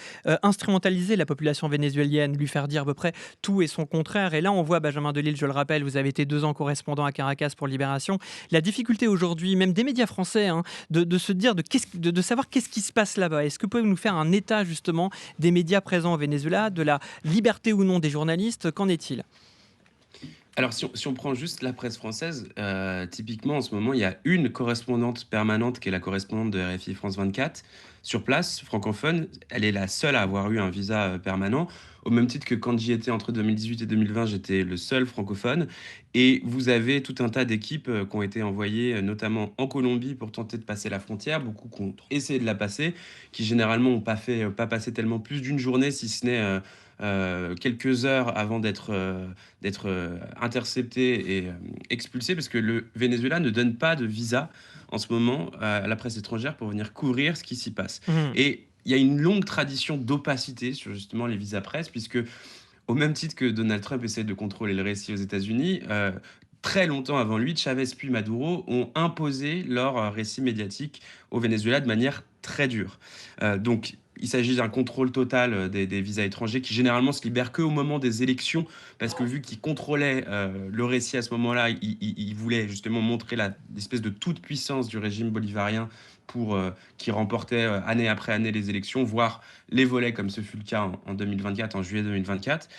instrumentaliser la population vénézuélienne, lui faire dire à peu près tout et son contraire. Et là, on voit, Benjamin Delille, je le rappelle, vous avez été 2 ans correspondant à Caracas pour Libération. La difficulté aujourd'hui, même des médias français, de se dire, de savoir qu'est-ce qui se passe là-bas. Est-ce que vous pouvez nous faire un état justement des médias présents au Venezuela, de la liberté ou non des journalistes? Qu'en est-il? Alors, si on prend juste la presse française, typiquement, en ce moment, il y a une correspondante permanente qui est la correspondante de RFI France 24. Sur place, francophone, elle est la seule à avoir eu un visa permanent, au même titre que quand j'y étais entre 2018 et 2020, j'étais le seul francophone. Et vous avez tout un tas d'équipes qui ont été envoyées, notamment en Colombie, pour tenter de passer la frontière. Beaucoup qui ont essayé de la passer, qui généralement n'ont pas passé tellement plus d'une journée, si ce n'est quelques heures avant d'être intercepté et expulsé, parce que le Venezuela ne donne pas de visa en ce moment à la presse étrangère pour venir couvrir ce qui s'y passe. Et il y a une longue tradition d'opacité sur justement les visas presse, puisque au même titre que Donald Trump essaie de contrôler le récit aux États-Unis, très longtemps avant lui, Chavez puis Maduro ont imposé leur récit médiatique au Venezuela de manière très dure. Donc, il s'agit d'un contrôle total des visas étrangers qui généralement se libèrent qu'au moment des élections, parce que vu qu'ils contrôlaient le récit à ce moment-là, ils voulaient justement montrer l'espèce de toute puissance du régime bolivarien qui remportait année après année les élections, voire les volets, comme ce fut le cas en 2024, en juillet 2024.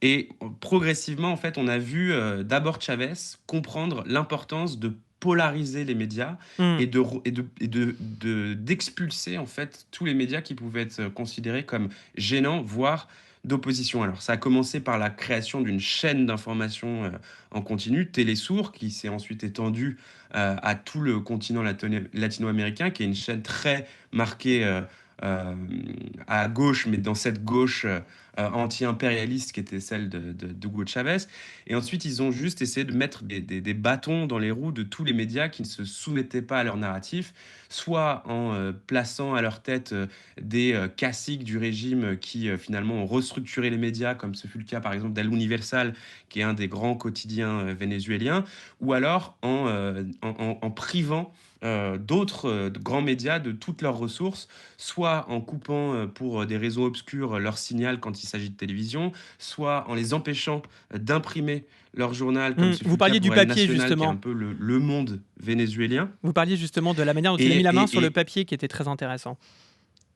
Et progressivement, en fait, on a vu d'abord Chavez comprendre l'importance de polariser les médias et d'expulser en fait tous les médias qui pouvaient être considérés comme gênants, voire d'opposition. Alors ça a commencé par la création d'une chaîne d'information en continu, Télésour, qui s'est ensuite étendue à tout le continent latino-américain, qui est une chaîne très marquée à gauche, mais dans cette gauche anti-impérialiste qui était celle de Hugo Chavez. Et ensuite, ils ont juste essayé de mettre des bâtons dans les roues de tous les médias qui ne se soumettaient pas à leur narratif, soit en plaçant à leur tête des caciques du régime qui finalement ont restructuré les médias, comme ce fut le cas par exemple d'El Universal, qui est un des grands quotidiens vénézuéliens, ou alors en privant d'autres grands médias de toutes leurs ressources, soit en coupant pour des raisons obscures leur signal quand il s'agit de télévision, soit en les empêchant d'imprimer leur journal, comme Vous parliez du papier, justement. Qui est un peu le Monde vénézuélien. Vous parliez justement de la manière dont il a mis la main sur le papier, qui était très intéressant.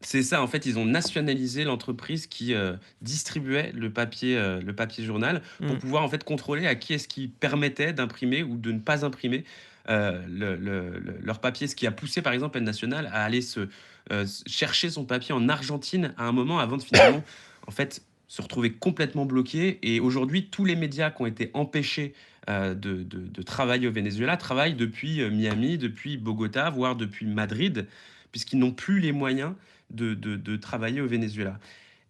C'est ça, en fait, ils ont nationalisé l'entreprise qui distribuait le papier journal pour pouvoir en fait contrôler à qui est-ce qui permettait d'imprimer ou de ne pas imprimer leur papier. Ce qui a poussé par exemple Aide Nationale à aller chercher son papier en Argentine à un moment avant de finalement en fait se retrouver complètement bloqué. Et aujourd'hui, tous les médias qui ont été empêchés de travailler au Venezuela travaillent depuis Miami, depuis Bogota, voire depuis Madrid, puisqu'ils n'ont plus les moyens de travailler au Venezuela.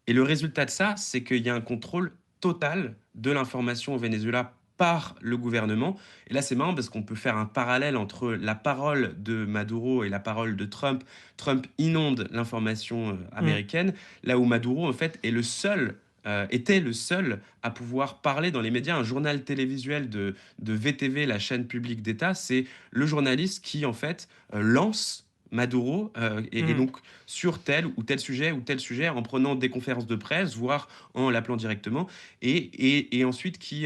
Et le résultat de ça, c'est qu'il y a un contrôle total de l'information au Venezuela par le gouvernement. Et là, c'est marrant parce qu'on peut faire un parallèle entre la parole de Maduro et la parole de Trump. Trump inonde l'information américaine, là où Maduro, en fait, est était le seul à pouvoir parler dans les médias. Un journal télévisuel de VTV, la chaîne publique d'État, c'est le journaliste qui, en fait, lance Maduro et donc sur tel ou tel sujet en prenant des conférences de presse, voire en l'appelant directement, et ensuite qui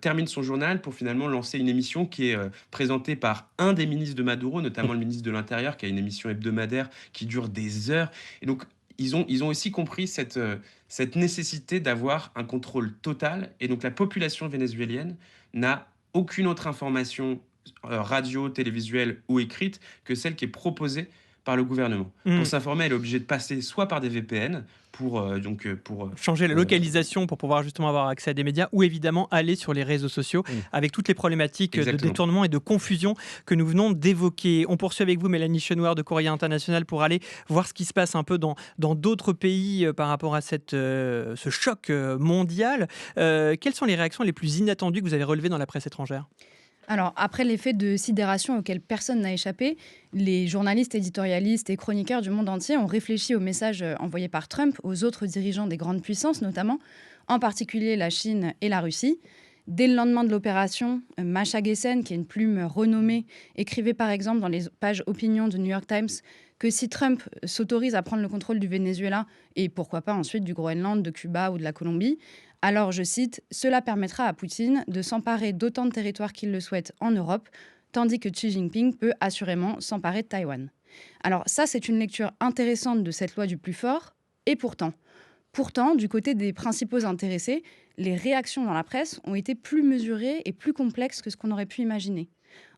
termine son journal pour finalement lancer une émission qui est présentée par un des ministres de Maduro, notamment le ministre de l'Intérieur, qui a une émission hebdomadaire qui dure des heures. Et donc ils ont aussi compris cette nécessité d'avoir un contrôle total, et donc la population vénézuélienne n'a aucune autre information radio, télévisuelle ou écrite que celle qui est proposée par le gouvernement. Pour s'informer, elle est obligée de passer soit par des VPN pour changer la localisation pour pouvoir justement avoir accès à des médias, ou évidemment aller sur les réseaux sociaux avec toutes les problématiques de détournement et de confusion que nous venons d'évoquer. On poursuit avec vous, Mélanie Chenouard de Courrier International, pour aller voir ce qui se passe un peu dans d'autres pays par rapport à ce choc mondial. Quelles sont les réactions les plus inattendues que vous avez relevées dans la presse étrangère ? Alors, après l'effet de sidération auquel personne n'a échappé, les journalistes, éditorialistes et chroniqueurs du monde entier ont réfléchi au message envoyé par Trump aux autres dirigeants des grandes puissances, notamment, en particulier la Chine et la Russie. Dès le lendemain de l'opération, Masha Gessen, qui est une plume renommée, écrivait par exemple dans les pages opinion du New York Times que si Trump s'autorise à prendre le contrôle du Venezuela et pourquoi pas ensuite du Groenland, de Cuba ou de la Colombie, alors, je cite, « Cela permettra à Poutine de s'emparer d'autant de territoires qu'il le souhaite en Europe, tandis que Xi Jinping peut assurément s'emparer de Taïwan. » Alors ça, c'est une lecture intéressante de cette loi du plus fort. Et pourtant, du côté des principaux intéressés, les réactions dans la presse ont été plus mesurées et plus complexes que ce qu'on aurait pu imaginer.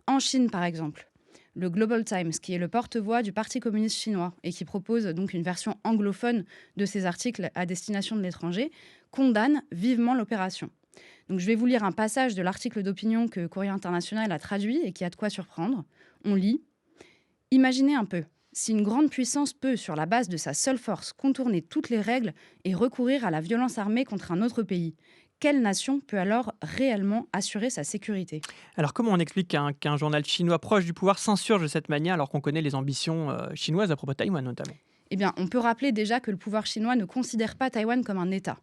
En Chine, par exemple, le Global Times, qui est le porte-voix du Parti communiste chinois et qui propose donc une version anglophone de ses articles à destination de l'étranger, condamne vivement l'opération. Donc, je vais vous lire un passage de l'article d'opinion que Courrier International a traduit et qui a de quoi surprendre. On lit « Imaginez un peu, si une grande puissance peut, sur la base de sa seule force, contourner toutes les règles et recourir à la violence armée contre un autre pays, quelle nation peut alors réellement assurer sa sécurité ?» Alors, comment on explique qu'un journal chinois proche du pouvoir s'insurge de cette manière alors qu'on connaît les ambitions chinoises à propos de Taïwan notamment ? Eh bien, on peut rappeler déjà que le pouvoir chinois ne considère pas Taïwan comme un État.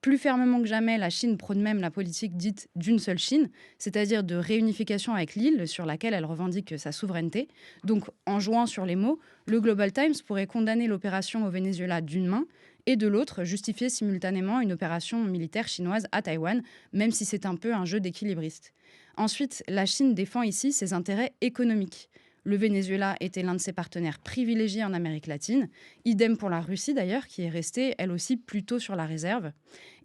Plus fermement que jamais, la Chine prône même la politique dite d'une seule Chine, c'est-à-dire de réunification avec l'île sur laquelle elle revendique sa souveraineté. Donc, en jouant sur les mots, le Global Times pourrait condamner l'opération au Venezuela d'une main et de l'autre justifier simultanément une opération militaire chinoise à Taïwan, même si c'est un peu un jeu d'équilibriste. Ensuite, la Chine défend ici ses intérêts économiques. Le Venezuela était l'un de ses partenaires privilégiés en Amérique latine. Idem pour la Russie d'ailleurs, qui est restée elle aussi plutôt sur la réserve.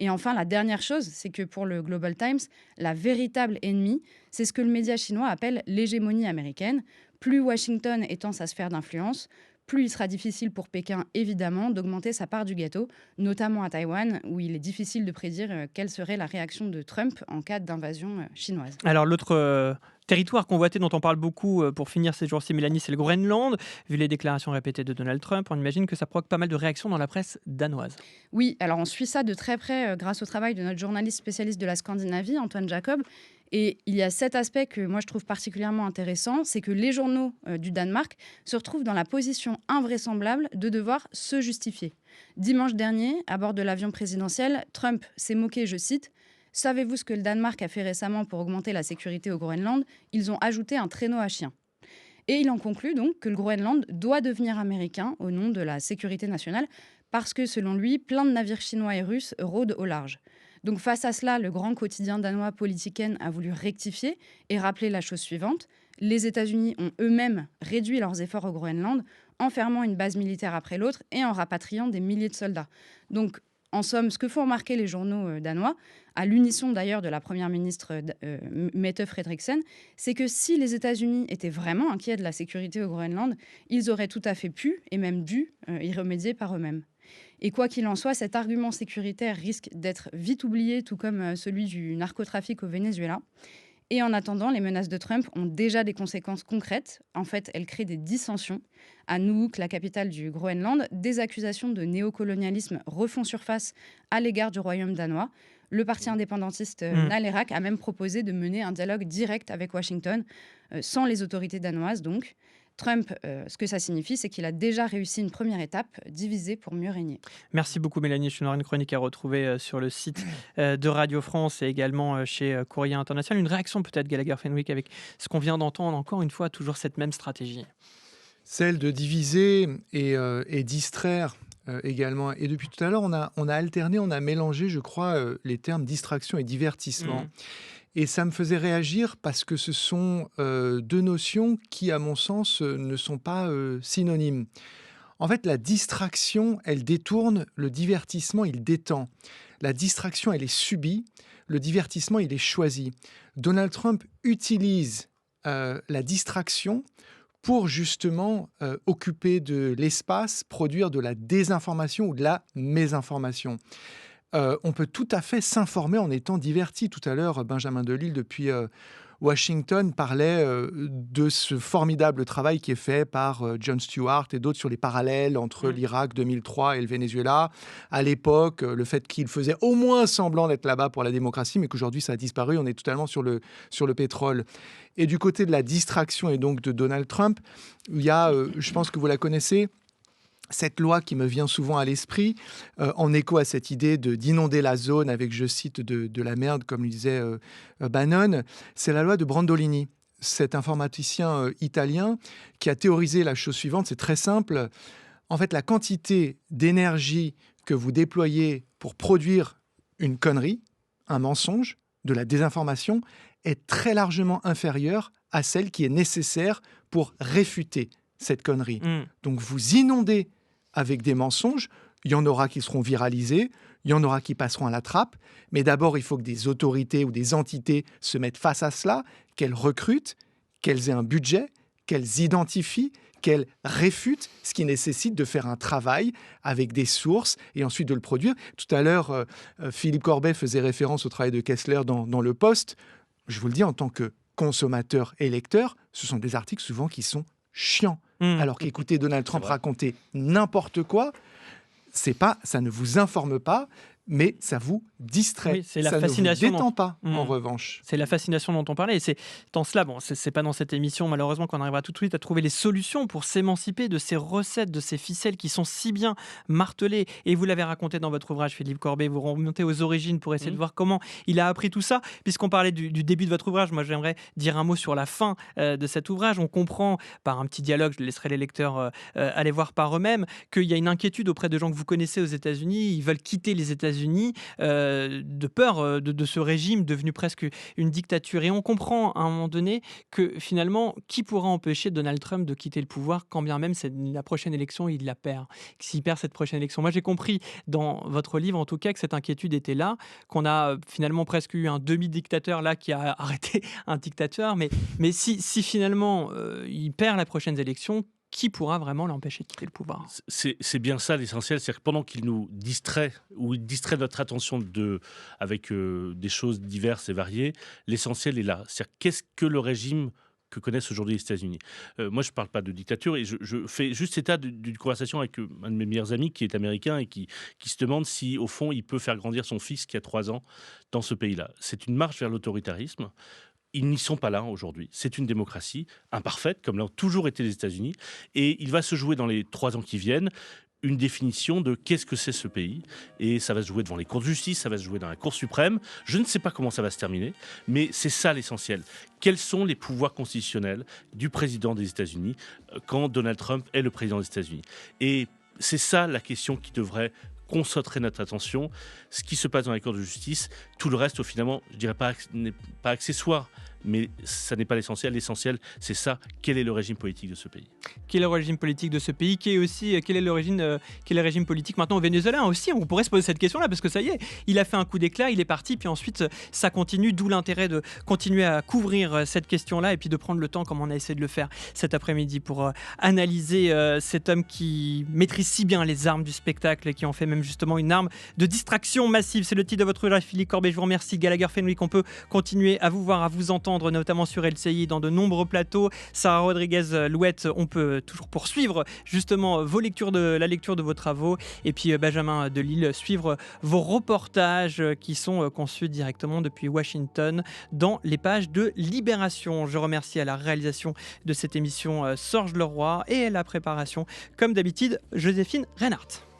Et enfin, la dernière chose, c'est que pour le Global Times, la véritable ennemie, c'est ce que le média chinois appelle l'hégémonie américaine. Plus Washington étend sa sphère d'influence, plus il sera difficile pour Pékin, évidemment, d'augmenter sa part du gâteau, notamment à Taïwan, où il est difficile de prédire quelle serait la réaction de Trump en cas d'invasion chinoise. Alors l'autre territoire convoité dont on parle beaucoup pour finir ces jours-ci, Mélanie, c'est le Groenland. Vu les déclarations répétées de Donald Trump, on imagine que ça provoque pas mal de réactions dans la presse danoise. Oui, alors on suit ça de très près grâce au travail de notre journaliste spécialiste de la Scandinavie, Antoine Jacob. Et il y a cet aspect que moi je trouve particulièrement intéressant, c'est que les journaux du Danemark se retrouvent dans la position invraisemblable de devoir se justifier. Dimanche dernier, à bord de l'avion présidentiel, Trump s'est moqué, je cite, « Savez-vous ce que le Danemark a fait récemment pour augmenter la sécurité au Groenland ? Ils ont ajouté un traîneau à chiens. » Et il en conclut donc que le Groenland doit devenir américain au nom de la sécurité nationale parce que, selon lui, plein de navires chinois et russes rôdent au large. Donc face à cela, le grand quotidien danois Politiken a voulu rectifier et rappeler la chose suivante. Les États-Unis ont eux-mêmes réduit leurs efforts au Groenland en fermant une base militaire après l'autre et en rapatriant des milliers de soldats. Donc, en somme, ce que font remarquer les journaux danois, à l'unisson d'ailleurs de la première ministre Mette Frederiksen, c'est que si les États-Unis étaient vraiment inquiets de la sécurité au Groenland, ils auraient tout à fait pu et même dû y remédier par eux-mêmes. Et quoi qu'il en soit, cet argument sécuritaire risque d'être vite oublié, tout comme celui du narcotrafic au Venezuela. Et en attendant, les menaces de Trump ont déjà des conséquences concrètes. En fait, elles créent des dissensions. À Nuuk, la capitale du Groenland, des accusations de néocolonialisme refont surface à l'égard du royaume danois. Le parti indépendantiste Nalerak a même proposé de mener un dialogue direct avec Washington, sans les autorités danoises donc. Trump, ce que ça signifie, c'est qu'il a déjà réussi une première étape, diviser pour mieux régner. Merci beaucoup Mélanie. Je une chronique à retrouver sur le site de Radio France et également chez Courrier International. Une réaction peut-être Gallagher Fenwick avec ce qu'on vient d'entendre, encore une fois, toujours cette même stratégie. Celle de diviser et distraire également. Et depuis tout à l'heure, on a alterné, on a mélangé, je crois, les termes distraction et divertissement. Et ça me faisait réagir parce que ce sont deux notions qui, à mon sens, ne sont pas synonymes. En fait, la distraction, elle détourne, le divertissement, il détend. La distraction, elle est subie, le divertissement, il est choisi. Donald Trump utilise la distraction pour justement occuper de l'espace, produire de la désinformation ou de la mésinformation. On peut tout à fait s'informer en étant diverti. Tout à l'heure, Benjamin Delille, depuis Washington, parlait de ce formidable travail qui est fait par Jon Stewart et d'autres sur les parallèles entre l'Irak 2003 et le Venezuela. À l'époque, le fait qu'il faisait au moins semblant d'être là-bas pour la démocratie, mais qu'aujourd'hui ça a disparu, on est totalement sur le pétrole. Et du côté de la distraction et donc de Donald Trump, il y a, je pense que vous la connaissez, cette loi qui me vient souvent à l'esprit, en écho à cette idée d'inonder la zone avec, je cite, de la merde, comme le disait Bannon, c'est la loi de Brandolini, cet informaticien italien qui a théorisé la chose suivante, c'est très simple. En fait, la quantité d'énergie que vous déployez pour produire une connerie, un mensonge, de la désinformation, est très largement inférieure à celle qui est nécessaire pour réfuter cette connerie. Donc vous inondez avec des mensonges, il y en aura qui seront viralisés, il y en aura qui passeront à la trappe, mais d'abord il faut que des autorités ou des entités se mettent face à cela, qu'elles recrutent, qu'elles aient un budget, qu'elles identifient, qu'elles réfutent, ce qui nécessite de faire un travail avec des sources et ensuite de le produire. Tout à l'heure, Philippe Corbet faisait référence au travail de Kessler dans Le Poste. Je vous le dis, en tant que consommateur et lecteur, ce sont des articles souvent qui sont chiant. Alors qu'écouter Donald Trump raconter n'importe quoi, ça ne vous informe pas, mais ça vous distrait. Oui, c'est la ça fascination ne vous détend pas, en revanche. C'est la fascination dont on parlait. Et c'est dans cela, c'est pas dans cette émission, malheureusement, qu'on arrivera tout de suite à trouver les solutions pour s'émanciper de ces recettes, de ces ficelles qui sont si bien martelées. Et vous l'avez raconté dans votre ouvrage, Philippe Corbet, vous remontez aux origines pour essayer de voir comment il a appris tout ça. Puisqu'on parlait du début de votre ouvrage, moi j'aimerais dire un mot sur la fin de cet ouvrage. On comprend, par un petit dialogue, je laisserai les lecteurs aller voir par eux-mêmes, qu'il y a une inquiétude auprès de gens que vous connaissez aux États-Unis. Ils veulent quitter les États-Unis de peur de ce régime devenu presque une dictature. Et on comprend à un moment donné que finalement, qui pourra empêcher Donald Trump de quitter le pouvoir quand bien même c'est la prochaine élection, il la perd. S'il perd cette prochaine élection. Moi, j'ai compris dans votre livre, en tout cas, que cette inquiétude était là, qu'on a finalement presque eu un demi-dictateur là qui a arrêté un dictateur. Mais si finalement il perd la prochaine élection, qui pourra vraiment l'empêcher de quitter le pouvoir ? C'est bien ça l'essentiel, c'est que pendant qu'il nous distrait, ou il distrait notre attention avec des choses diverses et variées, l'essentiel est là. C'est-à-dire qu'est-ce que le régime que connaissent aujourd'hui les États-Unis. Moi, je ne parle pas de dictature, et je fais juste état d'une conversation avec un de mes meilleurs amis qui est américain et qui se demande si, au fond, il peut faire grandir son fils qui a 3 ans dans ce pays-là. C'est une marche vers l'autoritarisme. Ils n'y sont pas là aujourd'hui. C'est une démocratie imparfaite, comme l'ont toujours été les États-Unis. Et il va se jouer dans les 3 ans qui viennent une définition de qu'est-ce que c'est ce pays. Et ça va se jouer devant les cours de justice, ça va se jouer dans la Cour suprême. Je ne sais pas comment ça va se terminer, mais c'est ça l'essentiel. Quels sont les pouvoirs constitutionnels du président des États-Unis quand Donald Trump est le président des États-Unis ? Et c'est ça la question qui devrait concentrer notre attention. Ce qui se passe dans la Cour de justice, tout le reste, finalement, je dirais pas, n'est pas accessoire. mais ça n'est pas l'essentiel. L'essentiel, c'est ça, quel est le régime politique de ce pays. Quel est le régime politique de ce pays? Quel est le régime politique maintenant au Venezuela aussi? On pourrait se poser cette question-là, parce que ça y est, il a fait un coup d'éclat, il est parti, puis ensuite ça continue, d'où l'intérêt de continuer à couvrir cette question-là et puis de prendre le temps, comme on a essayé de le faire cet après-midi, pour analyser cet homme qui maîtrise si bien les armes du spectacle et qui en fait même justement une arme de distraction massive. C'est le titre de votre ouvrage, Philippe Corbet. Je vous remercie. Gallagher Fenwick, on peut continuer à vous voir, à vous entendre, notamment sur LCI, dans de nombreux plateaux. Sarah Rodriguez-Louette, on peut toujours poursuivre justement la lecture de vos travaux. Et puis Benjamin Delille, suivre vos reportages qui sont conçus directement depuis Washington dans les pages de Libération. Je remercie à la réalisation de cette émission Sorge Leroy et à la préparation, comme d'habitude, Joséphine Reinhardt.